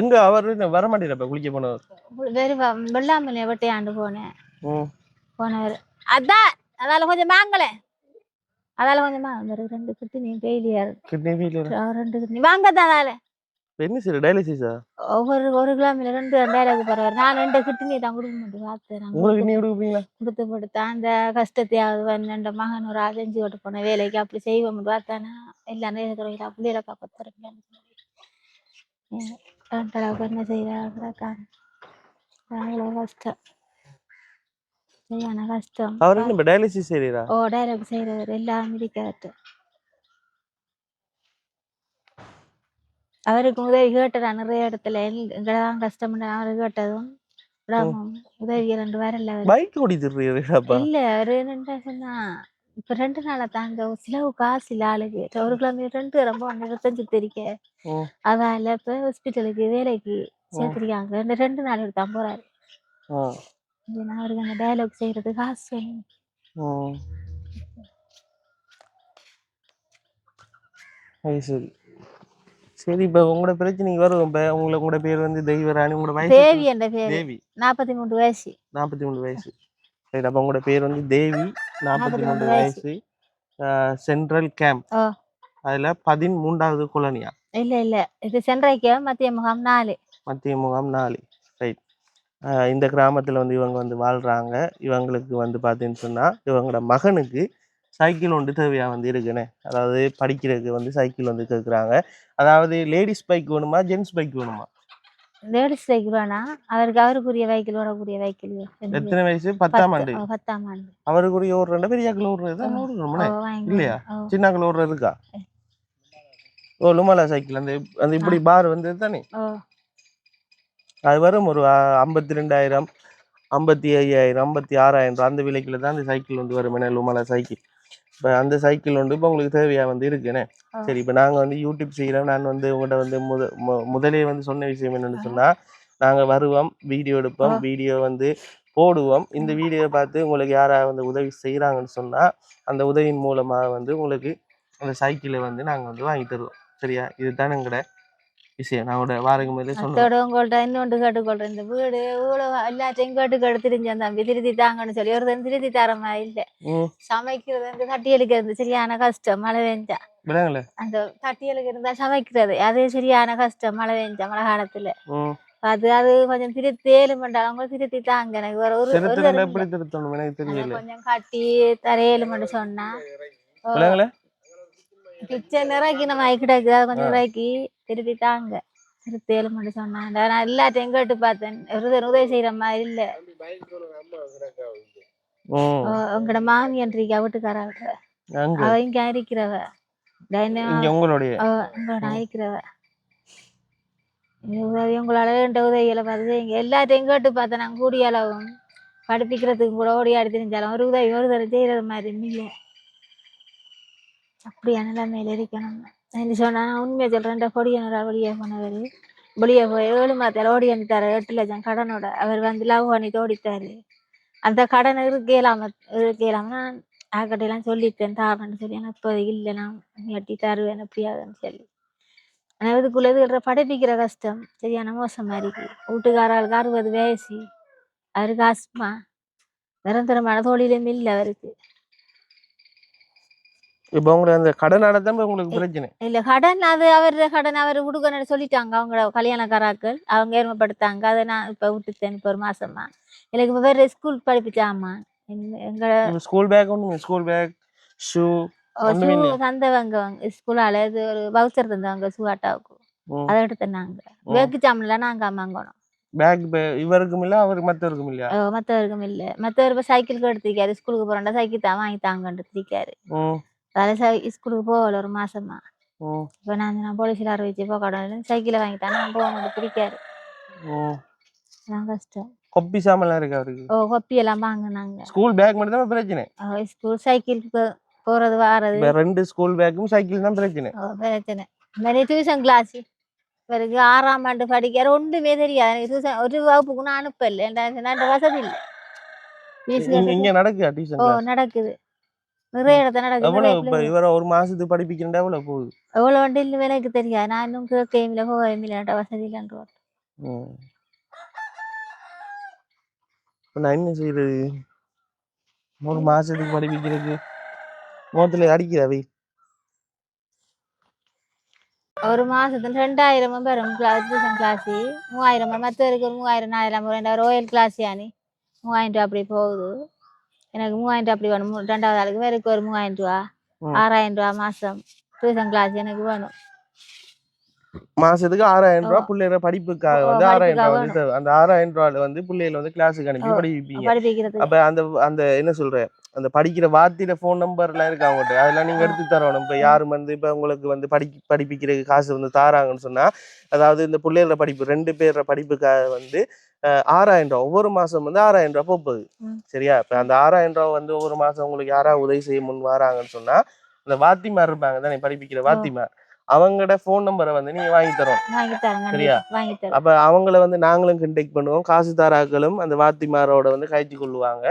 எங்க அவர் வர மாட்டேங்கிறப்ப குளிக்க போனவர்? வேறு வெள்ளாமலை வெட்டையாண்டு போனவர். அதான் அதால கொஞ்சம் வாங்கலை, அதால கொஞ்சம் வாங்க. 2 கிட்னி ஃபெயிலியர், 2 கிட்னி வாங்கத்தான். அதால என்ன சரி டயாலிசிஸா? ஒவ்வொரு 1 கிலோமீட்டர் 2 டயாலிசிஸ் பரவாயில்ல. நான் 2 கிட்னி தான் கொடுக்க பார்த்தேன். கொடுத்து கொடுத்தா அந்த கஷ்டத்தையாவது என் மகன் ஒரு செஞ்சு கொண்டு போன வேலைக்கு அப்படி செய்வோம் பார்த்தானா எல்லாம் நேரத்தில் பிள்ளைகளை பார்க்க அளவுக்கு என்ன செய்யறாங்க. அவ்வளோ கஷ்டம், சரியான கஷ்டம். டயாலிசிஸ் செய்யறா? டயாலிசிஸ் செய்யறவர் எல்லாம் இருக்காரு. அவருக்கு உதவி கேட்டதான் நிறைய இடத்துல, எங்கதான் கஷ்டம் அவரு கேட்டதும் உதவி 2 வரல. இல்ல அவரு என்னண்டா சொன்னா, இப்ப 2 நாளா தாங்க சிலவு காசு இல்ல ஆளுக்கு. 1 கிலோமீட்டர் 2 ரொம்ப 25 தெரிக்க. அதால இப்ப ஹாஸ்பிட்டலுக்கு வேலைக்கு சேர்த்திருக்காங்க. 2 நாள் எடுத்தான் போறாரு. அவருக்கு அந்த டயலாக் செய்யறது காசு வேணும். சரி சரி, இப்ப உங்களோட பிரச்சனைக்கு வரும். இப்ப உங்களோட பேர் வந்து தெய்வராணி, உங்களோட வயசு? தேவி. என்ற பேர் தேவி. 43 வயசு. 43 வயசு. சரி, அப்ப உங்களோட பேர் வந்து தேவி, 43 வயசு, சென்ட்ரல் கேம்ப். அதுல 13வது கொலனியா? இல்ல இது சென்ட்ரல் கேம்ப், மத்திய முகாம் 4. மத்திய முகாம் 4. ரைட். இந்த கிராமத்துல வந்து இவங்க வந்து வாழ்றாங்க. இவங்களுக்கு வந்து பாத்தீங்கன்னு சொன்னா இவங்களோட மகனுக்கு சைக்கிள் ஒன்று தேவையா வந்து இருக்குன்னு, அதாவது படிக்கிறதுக்கு வந்து சைக்கிள் வந்து கேட்குறாங்க. அதாவது லேடிஸ் பைக் வேணுமா, ஜென்ஸ் பைக் வேணுமா? லேடிஸ் பைக் வேணா, அவருக்குரிய வெஹிக்கிள் ஓடக்கூடிய வெஹிக்கிள். எத்தனை வயசு? 10ஆம் ஆண்டு. 10ஆம் ஆண்டு. அவருக்குரிய ஓடுறா பெரியாக்கள் ஓடுறது இல்லையா? சின்னாக்கள் ஓடுறது இருக்கா? லுமாலா சைக்கிள் அந்த அந்த இப்படி பார் வந்து தானே, அது வரும் ஒரு 52,000, 55,000, 56,000 அந்த விலைக்குள்ள தான் அந்த சைக்கிள் வந்து வரும். லுமாலா சைக்கிள். இப்போ அந்த சைக்கிள் வந்து இப்போ உங்களுக்கு தேவையா வந்து இருக்குண்ணே. சரி, இப்போ நாங்கள் வந்து யூடியூப் செய்கிறோம். நான் வந்து உங்கள்கிட்ட வந்து முதலே வந்து சொன்ன விஷயம் என்னென்னு சொன்னால், நாங்கள் வருவோம், வீடியோ எடுப்போம், வீடியோ வந்து போடுவோம். இந்த வீடியோவை பார்த்து உங்களுக்கு யாராவது வந்து உதவி செய்கிறாங்கன்னு சொன்னால் அந்த உதவியின் மூலமாக வந்து உங்களுக்கு அந்த சைக்கிளை வந்து நாங்கள் வந்து வாங்கி தருவோம். சரியா? இதுதான் எங்களோட விஷயம். நான் வாரங்க மேலே சொல்லுவேன். உங்கள்கிட்ட இன்னொன்று கேட்டுக்கொள்றேன். இந்த வீடு இவ்வளோ எல்லாத்தையும் கேட்டு தெரிஞ்சேன் தம்பி, திருத்தி தாங்கன்னு சொல்லி ஒரு திருத்தி தரமா இல்லை. சமைக்கிறது வந்து தட்டியலுக்கு இருந்து சரியான கஷ்டம். மழை பெஞ்சா அந்த தட்டியலுக்கு இருந்தா சமைக்கிறது அது சரியான கஷ்டம். மழை பெஞ்சா மழை காலத்துல அது கொஞ்சம் திருத்தி 7 மண்டலம் அவங்க திருத்தி தாங்க. எனக்கு கொஞ்சம் கட்டி தர 7 மண்டலம் சொன்னா கிச்சன் இறக்கி நம்ம கிடக்கு, அதை கொஞ்சம் இறக்கி திருப்பி தாங்க. 7 மண்டலம் சொன்னா நான் எல்லாத்தையும் கேட்டு பார்த்தேன். உதவி செய்யற மாதிரி இல்ல. உங்களோட மாமி என்றிக்கா வீட்டுக்கார அவ இங்க இருக்கிறவ, உங்களோட இருக்கிறவ இந்த உதவி உங்களால் என்ற உதவிகளை பார்த்து இங்கே எல்லாத்தையும் கேட்டு பார்த்தேன் நான் கூடிய அளவும் படிப்பிக்கிறதுக்கு கூட ஓடி ஆடி தெரிஞ்சாலும் ஒரு உதவி ஒரு தடவை செய்கிறது மாதிரி இல்லை. அப்படியா நிலைமையில இருக்கணும். என்ன சொன்னா நான் உண்மையை சொல்கிறேன். பொடியனரா வெளியே போனவர் வெளியே போய் 7 மாதத்தில் ஓடி வந்துட்டார் 8 லட்சம் கடனோட. அவர் வந்து லவ் பண்ணிட்டு ஓடிட்டாரு. அந்த கடனை இருக்கலாம நான் ஆக்கட்டையெல்லாம் சொல்லிட்டேன் தாரேன்னு சொல்லி. ஆனால் இப்போதைக்கு இல்லை நான் கட்டி தருவேன் எப்படியாதுன்னு சொல்லி. ஆனால் இதுக்குள்ள இது படிப்பிக்கிற கஷ்டம் சரியான மோசமாக இருக்கு. வீட்டுக்காராளுக்கு 60 வயசு, அவருக்கு ஆஸ்மா, நிரந்தரமான தொழிலும் இல்லை அவருக்கு. இப்போ உங்களுக்கு அந்த கடனால தான் உங்களுக்கு பிரச்சனை இல்லை கடன் அது அவர கடன் அவர் விடுக்கணும்னு சொல்லிட்டாங்க அவங்க கல்யாணக்காராக்கள். அவங்க ஏழ்மைப்படுத்தாங்க. அதை நான் இப்போ விட்டுட்டேன். இப்போ 1 மாசமா எனக்கு இப்போ வேறு ஸ்கூல் படிப்பிச்சாமா எங்கள் ஸ்கூல் பேக் ஒன்றும் ஸ்கூல் பேக் ஷூ தந்தவங்க ஸ்கூலால இது ஒரு வவுச்சர் தந்தவங்க சூவாட்டாவுக்கு அதை எடுத்தேன். நாங்கள் பேக்கு சாமன்ல நாங்கள் வாங்கணும். பேக் இவருக்கும் இல்லை அவருக்கு மற்றவருக்கும் இல்லையா? மற்றவருக்கும் இல்லை. மற்றவர் இப்போ சைக்கிளுக்கு எடுத்துக்காரு. ஸ்கூலுக்கு போகிறோம்டா சைக்கிள் தான் வாங்கி தாங்கன்னு எடுத்துக்காரு. அதால ஸ்கூலுக்கு போகல 1 மாசமா. இப்போ நான் போலீஸில் அறிவிச்சு போகணும் சைக்கிளை வாங்கிட்டாங்க. நான் போகணும் பிடிக்காரு. கஷ்டம். கொப்பி சாமெல்லாம் இருக்கு அவருக்கு. கொப்பி எல்லாம் வாங்கினாங்க. ஸ்கூல் பேக் மட்டும் தான் பிரச்சனை. ஸ்கூல் சைக்கிளுக்கு போறது வாரது 2 ஸ்கூல் பேக்கும் சைக்கிள் தான் பிரச்சனை. பிரச்சனை. மாதிரி டியூஷன் கிளாஸ் பிறகு 6ஆம் ஆண்டு படிக்கிற ஒன்றுமே தெரியாது எனக்கு. டியூஷன் ஒரு வகுப்புக்கு நான் அனுப்பல. என்ற வசதி இல்லை. இங்க நடக்குது டியூஷன் நடக்குது நிறைய இடத்துல நடக்குது. இவர 1 மாசத்துக்கு படிப்பிக்கிறா எவ்வளவு போகுது? எவ்வளவு வண்டி இல்லை எனக்கு தெரியாது. நான் இன்னும் கேமில போகல வசதி இல்லைன்ற. நான் என்ன செய்யறது? 1 மாசத்துக்கு படிப்பிக்கிறதுக்கு மொத்தத்துல அடிக்கிறாவே 1 மாசத்துல 2000 பெறும் டியூஷன் கிளாஸ். 3000 மற்றவருக்கு ஒரு 3000 4000 ரோயல் கிளாஸ் யானி 3000 ரூபா அப்படி போகுது. எனக்கு 3000 ரூபா அப்படி வேணும். 2வது ஆளுக்கு வேறுக்கு ஒரு 3000 ரூபா 6000 ரூபா மாசம் டியூஷன் கிளாஸ் எனக்கு வேணும். மாசத்துக்கு 6000 ரூபா பிள்ளைற படிப்புக்காக வந்து 6000 ரூபா வந்து அந்த 6000 ரூபால வந்து பிள்ளைகளை வந்து கிளாஸுக்கு அனுப்பி படிப்பீங்க. அப்ப அந்த என்ன சொல்றேன் அந்த படிக்கிற வாத்தியில போன் நம்பர் எல்லாம் இருக்கு அவங்ககிட்ட. அதெல்லாம் நீங்க எடுத்து தரணும். இப்ப யாரும் வந்து இப்ப உங்களுக்கு வந்து படிப்பிக்கிறதுக்கு காசு வந்து தாராங்கன்னு சொன்னா, அதாவது இந்த பிள்ளைகள படிப்பு 2 பேர படிப்புக்காக வந்து 6000 ரூபா ஒவ்வொரு மாசம் வந்து 6000 ரூபா போகுது. சரியா? இப்ப அந்த 6000 ரூபா வந்து ஒவ்வொரு மாசம் உங்களுக்கு யாராவது உதவி செய்ய முன் வராங்கன்னு சொன்னா, அந்த வாத்திமார் இருப்பாங்க தானே படிப்பிக்கிற வாத்திமார், அவங்களோட போன் நம்பரை வந்து நீங்க வாங்கி தரோம். சரியா? அப்ப அவங்கள வந்து நாங்களும் கண்டெக்ட் பண்ணுவோம். காசு தாராக்களும் அந்த வாத்திமாரோட வந்து கைச்சி கொள்ளுவாங்க.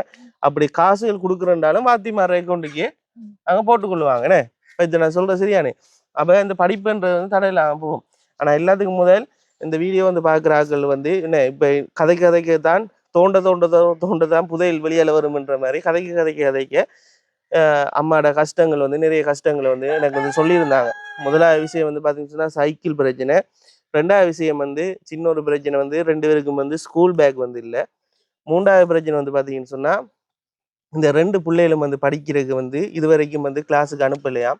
அப்படி காசுகள் கொடுக்குறேன்றாலும் வாத்திமார் அக்கௌண்ட்டுக்கு அங்க போட்டுக்கொள்ளுவாங்கண்ணே. இப்ப இதை நான் சொல்றேன் சரியானே? அப்ப இந்த படிப்புன்றது வந்து தடையில்லாம போகும். ஆனா எல்லாத்துக்கும் முதல் இந்த வீடியோ வந்து பாக்குற ஆட்கள் வந்து என்ன இப்ப கதைக்கத்தான் தோண்டதான் புதையல் வெளியால வரும்ன்ற மாதிரி கதைக்க அம்மாவோட கஷ்டங்கள் வந்து நிறைய கஷ்டங்களை வந்து எனக்கு வந்து சொல்லியிருந்தாங்க. முதலாவது விஷயம் வந்து பார்த்தீங்கன்னா சைக்கிள் பிரச்சனை. 2வது விஷயம் வந்து சின்ன ஒரு பிரச்சனை வந்து 2 பேருக்கும் வந்து ஸ்கூல் பேக் வந்து இல்லை. 3வது பிரச்சனை வந்து பார்த்தீங்கன்னு சொன்னால் இந்த 2 பிள்ளைகளும் வந்து படிக்கிறதுக்கு வந்து இதுவரைக்கும் வந்து கிளாஸுக்கு அனுப்பலையா.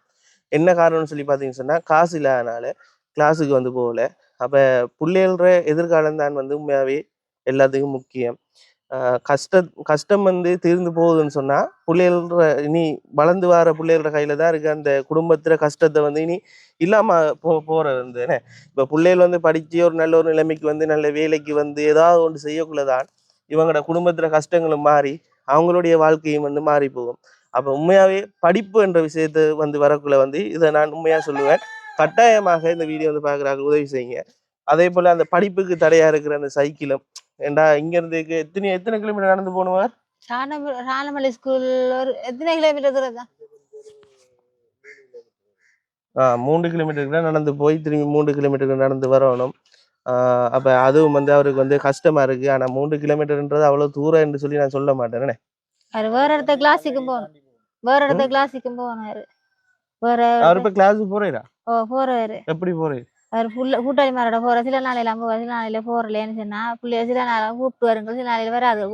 என்ன காரணம்னு சொல்லி பார்த்தீங்கன்னு சொன்னால் காசு இல்லாதனால கிளாஸுக்கு வந்து போகல. அப்போ பிள்ளைகள எதிர்காலம் தான் வந்து உண்மையாகவே எல்லாத்துக்கும் முக்கியம். கஷ்டம் வந்து தீர்ந்து போகுதுன்னு சொன்னா பிள்ளைகள இனி வளர்ந்து வர பிள்ளைகள கையில தான் இருக்கு. அந்த குடும்பத்துல கஷ்டத்தை வந்து இனி இல்லாம போறது வந்து என்ன இப்ப பிள்ளைகள் வந்து படிச்சு ஒரு நல்ல ஒரு நிலைமைக்கு வந்து நல்ல வேலைக்கு வந்து ஏதாவது ஒன்று செய்யக்குள்ளதான் இவங்களோட குடும்பத்துல கஷ்டங்களும் மாறி அவங்களுடைய வாழ்க்கையும் வந்து மாறி போகும். அப்ப உண்மையாவே படிப்பு என்ற விஷயத்த வந்து வரக்குள்ள வந்து இதை நான் உண்மையா சொல்லுவேன். கட்டாயமாக இந்த வீடியோ வந்து பாக்குறாங்க உதவி செய்யுங்க. அதே போல அந்த படிப்புக்கு தடையா இருக்கிற அந்த சைக்கிளும் ஏண்டா இங்க இருந்து எத்தனை கிலோமீட்டர் நடந்து போகணுவார்? ராணமலை ஸ்கூல் ஒரு எத்தனை கிலோமீட்டர் தூரம் தான்? 3 கிலோமீட்டருக்கு நடந்து போய் திரும்பி 3 கிலோமீட்டருக்கு நடந்து வரணும். அப்ப அதுவும் வந்து அவருக்கு வந்து கஷ்டமா இருக்கு. ஆனா 3 கிலோமீட்டர்ன்றது அவ்வளவு தூரம் என்று சொல்லி நான் சொல்ல மாட்டேன். வேற இடத்த கிளாஸுக்கும் போகணும். அவர் இப்ப கிளாஸுக்கு போறீரா? போறாரு. எப்படி போறீரு? அவர் கூட்டாளி மாரோட போற சில நாளையில சில நாளையில போறலன்னு சொன்னா பிள்ளைய சில நாள் கூப்பிட்டு வருங்க, சில நாளையில வராது.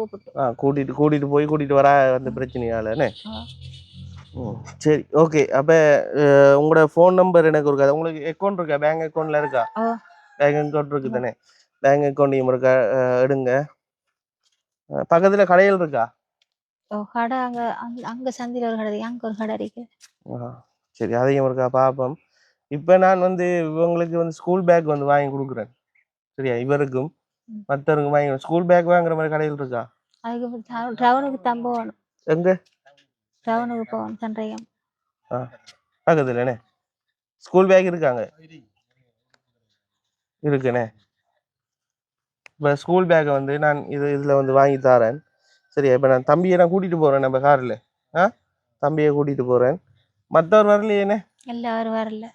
கூட்டிட்டு போய் கூட்டிட்டு வர அந்த பிரச்சனையாலன்னு. சரி ஓகே. அப்ப உங்களோட போன் நம்பர் எனக்கு இருக்கா? உங்களுக்கு அக்கௌண்ட் இருக்கா? பேங்க் அக்கௌண்ட்ல இருக்கா? பேங்க் அக்கௌண்ட் இருக்கு தானே? பேங்க் அக்கௌண்ட் இருக்கா? எடுங்க. பக்கத்துல கடைகள் இருக்கா? கடை அங்க சந்தையில ஒரு கடை, அங்க ஒரு கடை இருக்கு. சரி அதையும் இருக்கா பாப்போம். இப்ப நான் வந்து இவங்களுக்கு வந்து ஸ்கூல் பேக் வந்து வாங்கி கொடுக்குறேன். சரியா? இவருக்கும் மற்றவருக்கும் வாங்கி ஸ்கூல் பேக் வாங்குற மாதிரி கடையில் இருக்கா? அதுக்கு டவுனுக்கு தான் போகணும். எங்க டவுனுக்கு போகணும் சன்ரைகம். பக்கத்துலண்ணே ஸ்கூல் பேக் இருக்காங்க இருக்குண்ணே. இப்போ ஸ்கூல் பேக்கை வந்து நான் இதில் வந்து வாங்கி தரேன். சரியா? இப்போ நான் தம்பியை நான் கூட்டிகிட்டு போகிறேன் நம்ம காரில். தம்பியை கூட்டிகிட்டு போகிறேன். மற்றவர் வரலையேண்ணே? எல்லாரும் வரல.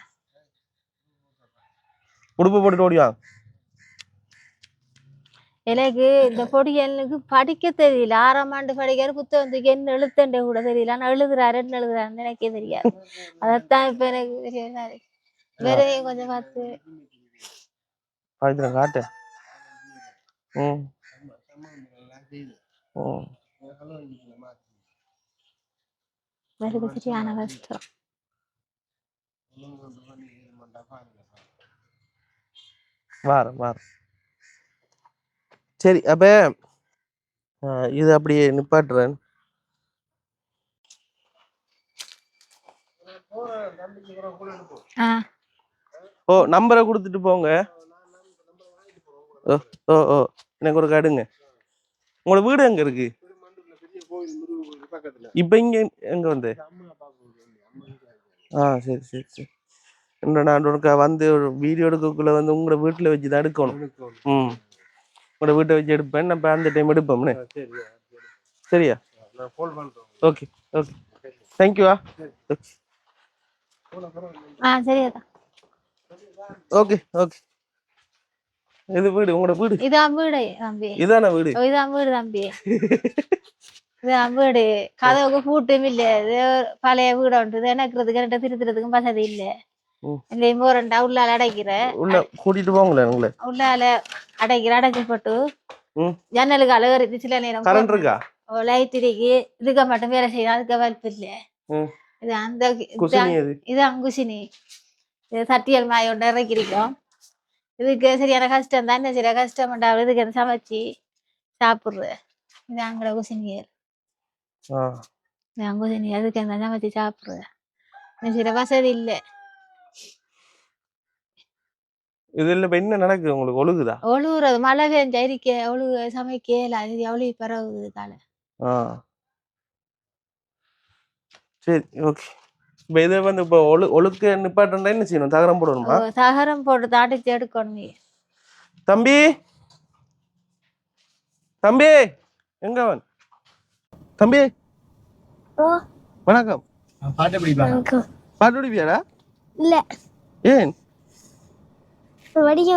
உடுப்பு போட்டுட்டு ஓடிவாங்க. எனக்கு இந்த பொடியனுக்கு படிக்க தெரியல. 6ஆம் ஆண்டு படிக்கிற புத்தகத்துக்கு என்ன எழுத்தண்டே கூட தெரியல. ஆனால் எழுதுறாருன்னு எழுதுறாருன்னு எனக்கே தெரியாது. அதைத்தான் இப்போ எனக்கு தெரியல. வேறையும் கொஞ்சம் பார்த்து காட்டு. சரியான கஷ்டம். வாரம் சரி. அப்ப இது அப்படியே நிப்பாட்டுறேன். ஓ நம்பரை கொடுத்துட்டு போங்க. ஓ எனக்கு ஒரு கடுங்க. உங்களோட வீடு எங்க இருக்கு? இப்ப இங்க எங்க வந்து? சரி. நான் வந்து ஒரு வீடியோ எடுக்கக்குள்ள வந்து உங்களோட வீட்டுல வச்சுதான் எடுக்கணும். உங்களோட வீட்டை வச்சு எடுப்பேன். நம்ம அந்த டைம் எடுப்போம்னே. சரியா? ஓகே தேங்க்யூவா. சரியாதான். ஓகே இது வீடு, உங்களோட வீடு? இதான் வீடு தம்பி. இதான வீடு? இதான் வீடு தம்பி. இதான் வீடு. கதவுக்கு பூட்டும் இல்ல. பழைய வீடு ஒன்று எனக்குறதுக்கு திருத்துறதுக்கும் வசதி இல்ல. இந்த மோரண்டா உள்ளால அடைக்கிற உள்ள கூட்டிட்டு போங்களேன். உள்ளால அடைக்கப்பட்டு ஜன்னலுக்கு அழகு சில நேரம் கரண்ட் இருக்கா? லைட் இருக்கு. இதுக்க மட்டும் வேலை செய்யணும். அதுக்கு வாய்ப்பு இல்ல. இது அந்த இது அங்குசினி. இது சட்டியல் மாயோட இறக்கிருக்கோம். இதுக்கு சரியான கஷ்டம் தான். என்ன சரியா கஷ்டம் பண்ணாலும் இதுக்கு சமைச்சு சாப்பிடுற. இது அங்கட குசினியர். அங்குசினி அதுக்கு என்ன சமைச்சு சாப்பிடுற. சில வசதி இல்லை. இதுல என்ன நடக்குது உங்களுக்கு? ஒழுகுதா? ஒழுகுறது மழை பெஞ்சா இருக்க ஒழுகு சமைக்கல. அது எவ்வளவு பரவுது கால. சரி ஓகே. இப்ப இதை வந்து இப்போ ஒழுக்க நிப்பாட்டா என்ன செய்யணும்? தகரம் போடணுமா? தகரம் போட்டு தாடிச்சு எடுக்கணும். தம்பி எங்கவன்? தம்பி வணக்கம். பாட்டு பிடிப்பியாடா? இல்ல. ஏன்? வடிக்க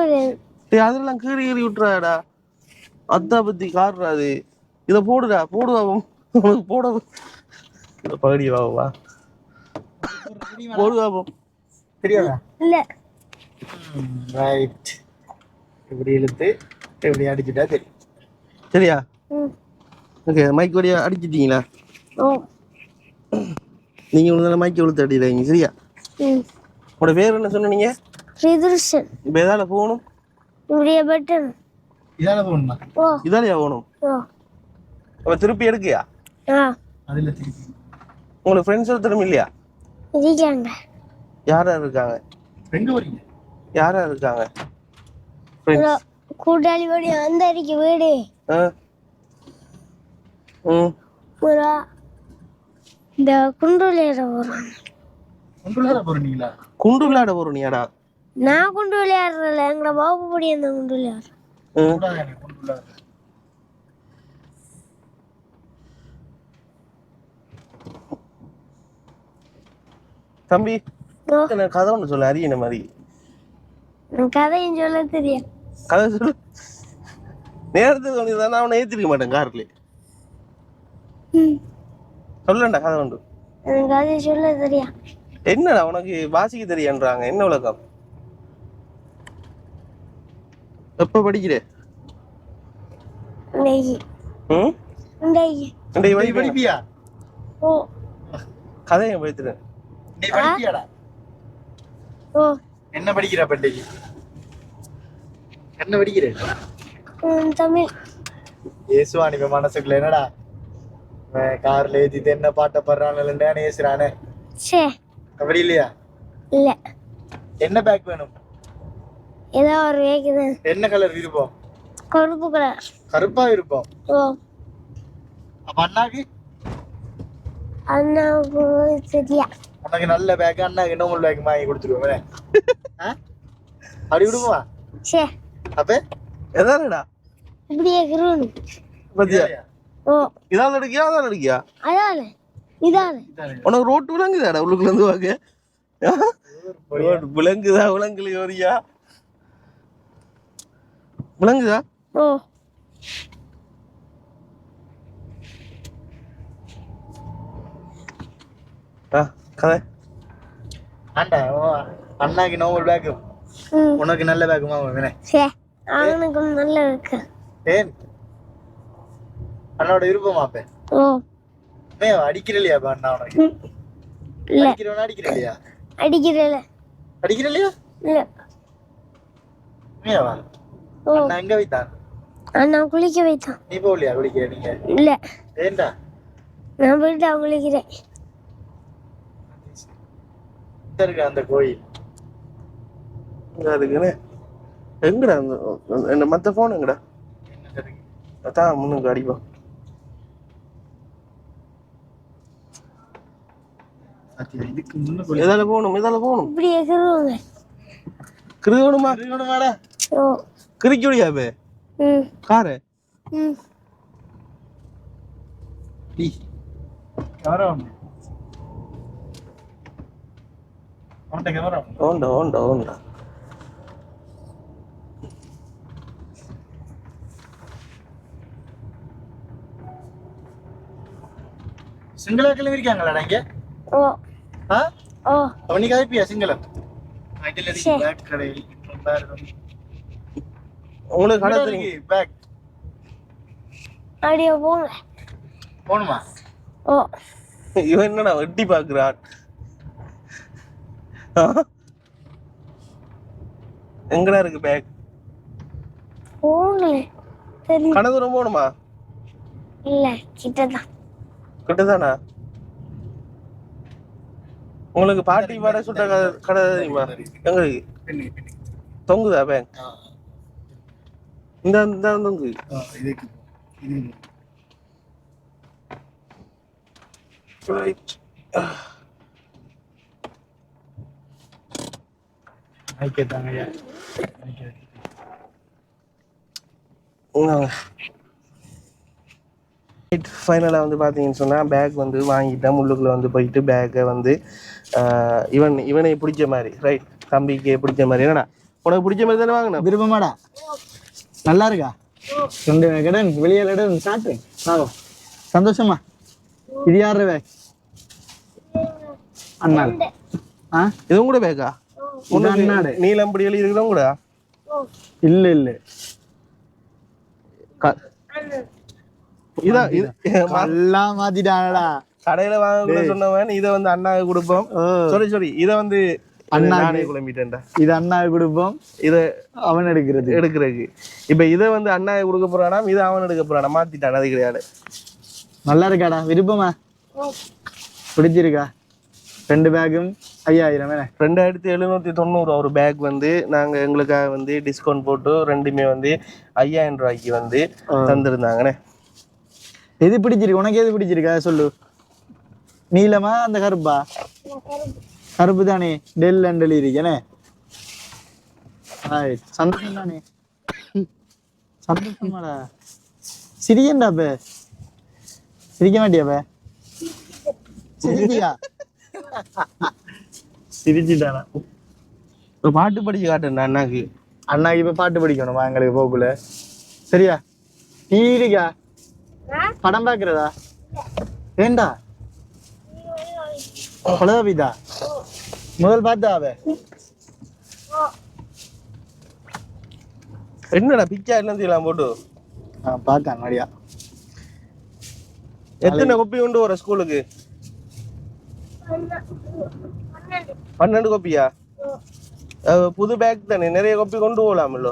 அதெல்லாம் கீறி விட்டுறாடா. அத்தா பத்தி காடுறாது. இத போடுவா உனக்கு போட பகுதி வா போடுவாவும் தெரியாதா? இல்ல. ரைட். இப்படி இழுத்து இப்படி அடிச்சுட்டா தெரியும். சரியா? ஓகே. மைக் வழியா அடிச்சிட்டீங்களா? நீங்க உங்க மைக் இழுத்து அடிக்கிறீங்க. சரியா? உங்களோட பேர் என்ன சொன்னீங்க? ஸ்ரீதர்ஷன். இப்ப எதால போகணும்? இப்படியே பட்டன். இதால போகணுமா? இதாலயா போகணும்? அப்ப திருப்பி எடுக்கியா? அதுல திருப்பி. உங்களுக்கு ஃப்ரெண்ட்ஸ் ஒருத்தரும் இல்லையா? இருக்காங்க. யார் இருக்காங்க? ரெண்டு வரீங்க. யார் இருக்காங்க? கூட்டாளி ஓடி அந்த இருக்கு வீடு. இந்த குண்டுவிளையாட போறான். போறீங்களா? குண்டு விளையாட போறீங்கடா? நான் குண்டு விளையாடுறல. எங்களோட பாபு படி அந்த குண்டு விளையாடுற. தம்பி கதை ஒண்ணு சொல்ல. அரியன மாதிரி கதையும் சொல்ல தெரியும். கதை சொல்லு. நேரத்துக்கு சொல்லிதான் அவனை ஏத்திருக்க மாட்டேன் கார்ல. சொல்லண்டா கதை உண்டு. எனக்கு கதை சொல்ல தெரியும். என்னடா உனக்கு வாசிக்க தெரியான்றாங்க? என்ன உலகம்? எப்ப படிக்கிற? படிப்பியா? கதையை படித்துறேன். என்ன படிக்கிற? பண்டிகை என்ன படிக்கிற? தமிழ். ஏசுவான் இப்ப மனசுக்குள்ள என்னடா கார்ல ஏத்திட்டு என்ன பாட்ட படுறான்னு ஏசுறானே. அப்படி இல்லையா? இல்ல. என்ன பேக் வேணும்? ஏதோ ஒரு வேக்குது. என்ன கலர் விருப்பம்? கருப்பு கலர். கருப்பா விருப்பம். ஓ. அப்ப அண்ணாக்கு? அண்ணாவுக்கு சரியா. உனக்கு நல்ல பேக் அண்ணாக்கு நார்மல் பேக் வாங்கி கொடுத்துருவேன். அப்படி விடுமா? சே. அப்ப எதானடா இப்படியே கிருணு. பத்தியா ஓ. இதால அடிக்கியா அதால அடிக்கியா? அதானே இதானே. உனக்கு ரோட்டு விளங்குதாடா உள்ளுக்குள்ள இருந்து வாங்க. ரோடு விளங்குதா விளங்குல வரியா? விளங்குதா? ஓ. கதை ஆண்டா அண்ணாக்கு நார்மல் பேக் உனக்கு நல்ல பேக் வாங்குவேனே. சே. அவனுக்கு நல்ல இருக்கு. ஏன் அண்ணாவோட விருப்பமா? அப்ப ஓ. அடிக்கிறலையா அண்ணா உனக்கு? இல்ல. அடிக்கிறவனா அடிக்கிறலையா? அடிக்கிறல. அடிக்கிறலையா? இல்ல. ஏவா? ஓ. அண்ணா எங்க வைத்தான்? அண்ணா குளிக்க வைத்தான். நீ போகலையா குளிக்க? நீங்க இல்ல. ஏண்டா? நான் போயிட்டு அவன் குளிக்கிறேன். இருக்கு அந்த கோயில் இருக்குன்னு எங்கடா என்ன மத்த போன் எங்கடா? அதான் முன்னுக்கு அடிப்போம். இதுக்கு முன்ன எதால போகணும் எதால போகணும்? இப்படியே கிருவாங்க. கிருகணுமா? இருக்கணுமாடா? ஓ. கிரிக்க முடியாபே ம். காரு ம். கேமரா அவன்கிட்ட கேமரா ஓண்டா ஓண்டா ஓண்டா. சிங்களத்துல இருக்காங்களா இங்க? ஓ. ஆ? ஓ. அவனி காய்ப்பியா சிங்களம்? ஐடில இருக்கு பேக் கடையில் உங்களுக்கு கடை தெரியும் பேக் அப்படியே போங்க. போணுமா? ஓ. இவன் என்னடா வெட்டி பாக்குறான்? எங்கடா இருக்கு பேக்? போங்களே. சரி. கனதூரம் போகணுமா? இல்ல கிட்டதான். கிட்டதானா? உங்களுக்கு பாட்டி வடை சுட்ட கடை தெரியுமா? எங்க இருக்கு? தொங்குதா பேக்? இந்த இந்த தொங்கு. இதுக்கு ரைட். கேட்டாங்கய்யா. ஃபைனலாக வந்து பார்த்தீங்கன்னு சொன்னால் பேக் வந்து வாங்கிட்டேன். முள்ளுக்குள்ளே வந்து போயிட்டு பேக்கை வந்து இவனை பிடிச்ச மாதிரி ரைட் தம்பிக்கு பிடிச்ச மாதிரி. என்னடா உனக்கு பிடிச்ச மாதிரி தானே வாங்கினேன்? விருப்பமாடா? நல்லா இருக்கா? ரெண்டு கடன் வெளியே இடம் சாப்பிட்டு சந்தோஷமா? இது யாரு பேக்? அண்ணா. ஆ இதுவும் கூட பேக்கா? அண்ணாடு நீலம்படி எழுதி இருக்கிறதும் கூட? இல்ல இல்ல இதான் எல்லாம் மாத்திட்டானடா. கடையில வாங்க சொன்னவன் இதை வந்து அண்ணாவுக்கு கொடுப்போம். சாரி இதை வந்து அண்ணானே குழம்பிட்டேன்டா. இது அண்ணாவுக்கு கொடுப்போம், இதை அவன் எடுக்கிறதுக்கு. இப்ப இதை வந்து அண்ணாவுக்கு கொடுக்க போறானா, இதை அவன் எடுக்க போறானா? மாத்திட்டான். அது கிடையாது. நல்லா இருக்காடா? விருப்பமா? பிடிச்சிருக்கா? ரெண்டு பேக்கும் 5000. 2790 ஒரு பேக் வந்து நாங்க எங்களுக்காக வந்து டிஸ்கவுண்ட் போட்டு ரெண்டுமே வந்து 5000 ரூபாய்க்கு வந்து தந்திருந்தாங்கண்ணே. எது பிடிச்சிருக்கு உனக்கு? எது பிடிச்சிருக்கா சொல்லு. நீலமா அந்த கருப்பா? கருப்பு தானே. டெல் அண்ட் டெல் இருக்கேனே. சந்தோஷம் தானே? சந்தோஷமாடா. சிரியண்டா பே? சிரிக்க மாட்டியாப்ப? சிரிச்சியா? சிரிச்சிட்டானா? ஒரு பாட்டு படிச்சு காட்டுறேன் அண்ணாக்கு. அண்ணாக்கு இப்ப பாட்டு படிக்கணுமா எங்களுக்கு போக்குல? சரியா? இருக்கா? படம் பாக்குறதா? ஏண்டா பழதா? முதல் பார்த்தா அவ என்னடா பிச்சா எல்லாம் செய்யலாம் போட்டு பார்த்தான் மடியா. எத்தனை கொப்பி கொண்டு வர ஸ்கூலுக்கு? 12 கொப்பியா? புது பேக் தானே, நிறைய கொப்பி கொண்டு போகலாமல்ல?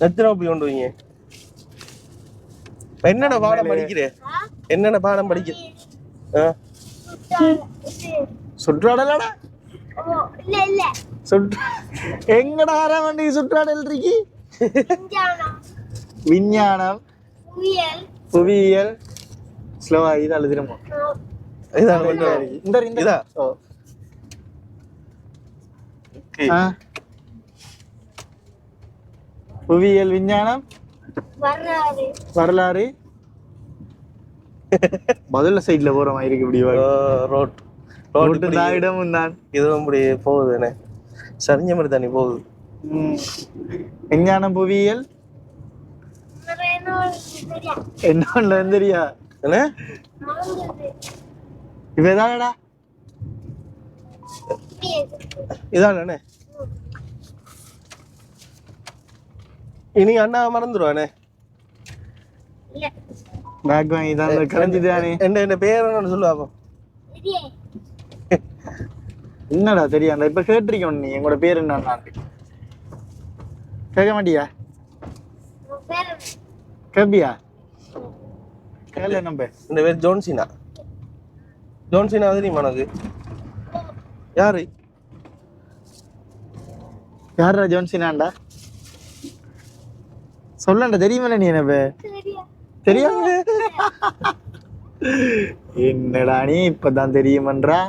எத்தனை கொப்பி கொண்டு வரீங்க? என்னென்ன பாடம் படிக்கிற? என்னென்ன பாடம் படிக்க? சுற்றாடலாடா இல்ல இல்ல சுற்று எங்கடா வண்டி சுற்றாடல் இருக்கி விஞ்ஞானம் விஞ்ஞானம் புவியியல் புவியியல் ஸ்லோவா இதால திரும்ப இதான் கொஞ்சம் இந்த இதா? ஓ Okay. புவியியல் விஞ்ஞானம் வரலாறு வரலாறு முதல்ல சைட்ல போற மாதிரி இருக்கு இப்படி ரோட் ரோட்டு தாயிடமும் தான் இதுவும் இப்படி போகுது என்ன சரிஞ்ச மாதிரி தண்ணி போகுது. விஞ்ஞானம் புவியியல் என்ன தெரியா என்ன இப்ப எதாடா இதானே இனி அண்ணா மறந்துடுவானே. பேக் வாங்கி தான் கரைஞ்சுதானே என்ன பேர் என்னன்னு சொல்லுவாப்போ. என்னடா தெரியாண்டா இப்ப கேட்டிருக்கோம் நீ எங்களோட பேர் என்ன கேட்க மாட்டியா கேப்பியா கேள்வி நம்ம இந்த பேர் ஜோன்சினா. ஜோன்சினா தெரியுமா உனக்கு? யாரு? யாரா ஜோன்சினாண்டா சொல்லண்டா தெரியுமா நீ என்ன தெரியாம என்னடா நீ இப்பதான் தெரியுமன்றா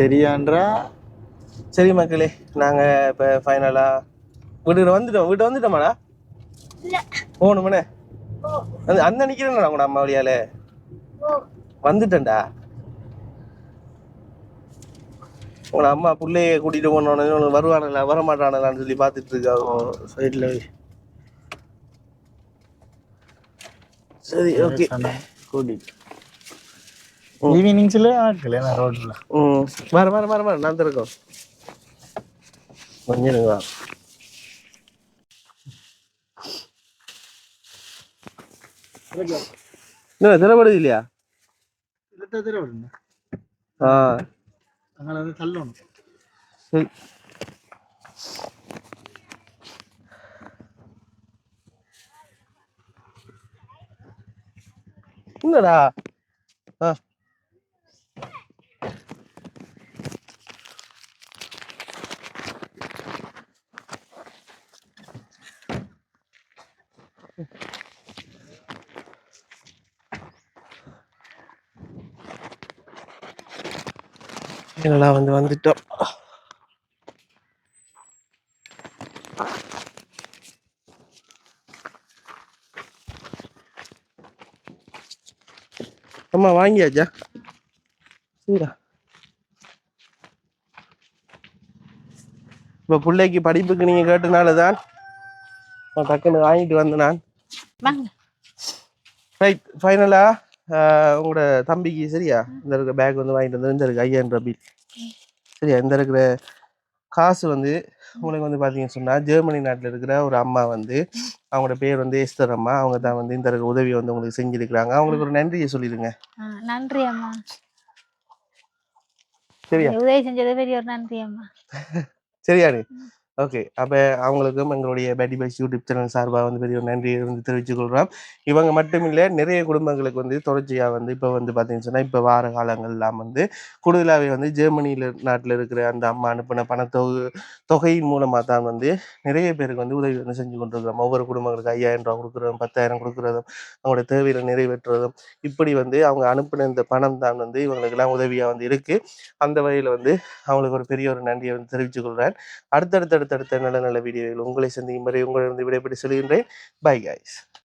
தெரியான்றா. சரி மக்களே, நாங்க இப்ப ஃபைனலா வீட்டு வந்துட்டோமாடா போகணுமனே அந்த நிக்கிறேன்டா உங்க அம்மா வழியால வந்துட்டேன்டா. உங்களோட அம்மா பிள்ளைய கூட்டிட்டு போனோன்னு வருவானுங்களா வரமாட்டானுங்களான்னு சொல்லி பாத்துட்டு இருக்கா சைட்ல. சரி ஓகே கூட்டிட்டு ஈவினிங்ஸ்ல ஆட்கள் என்ன ரோட்ல வர நான் இருக்கோம் கொஞ்சம் வா. என்ன திறப்படுது இல்லையா? அங்கே வந்து தள்ளணும். சரி என்னடா என்னடா வந்துட்டோம். அம்மா வாங்கியாச்சா? சரிடா. இப்போ பிள்ளைக்கு படிப்புக்கு நீங்க கேட்டனாலதான் டக்குன்னு வாங்கிட்டு வந்தேன் நான். ரைட் ஃபைனலா உங்களோட தம்பிக்கு சரியா இந்த இருக்கிற பேக் வாங்கிட்டு வந்து இந்த இருக்கு 5000 பில் சரியா. இந்த இருக்கிற காசு உங்களுக்கு பார்த்தீங்கன்னு சொன்னால் ஜெர்மனி நாட்டில் இருக்கிற ஒரு அம்மா அவங்களோட பேர் எஸ்தர் அம்மா. அவங்க தான் இந்த இருக்கிற உதவி உங்களுக்கு செஞ்சிருக்கிறாங்க. அவங்களுக்கு ஒரு நன்றியை சொல்லிடுங்க. நன்றி அம்மா. சரியா உதவி செஞ்சது பெரிய ஒரு நன்றி அம்மா. சரியாரு ஓகே. அப்போ அவங்களுக்கும் எங்களுடைய பேட்டி பைஸ் யூடியூப் சேனல் சார்பாக பெரிய ஒரு நன்றியை தெரிவித்துக் கொள்கிறோம். இவங்க மட்டும் இல்லை, நிறைய குடும்பங்களுக்கு தொடர்ச்சியாக இப்போ பார்த்தீங்கன்னு சொன்னால் இப்போ வார காலங்கள்லாம் கூடுதலாகவே ஜெர்மனியில் நாட்டில் இருக்கிற அந்த அம்மா அனுப்பின தொகையின் மூலமாக தான் நிறைய பேருக்கு உதவி செஞ்சு கொண்டிருக்கிறோம். ஒவ்வொரு குடும்பங்களுக்கு 5000 ரூபா கொடுக்குறதும் 10,000 கொடுக்குறதும் அவங்களோட தேவையை நிறைவேற்றுறதும் இப்படி அவங்க அனுப்பின இந்த பணம் தான் இவங்களுக்கெல்லாம் உதவியாக இருக்குது. அந்த வகையில் அவங்களுக்கு ஒரு பெரிய ஒரு நன்றியை தெரிவித்துக் கொள்கிறேன். அடுத்தடுத்த நல்ல நல்ல வீடியோவில் உங்களை சந்திக்கும் வரை உங்களிடம் விடைபெற்று செல்கின்றேன். Bye guys.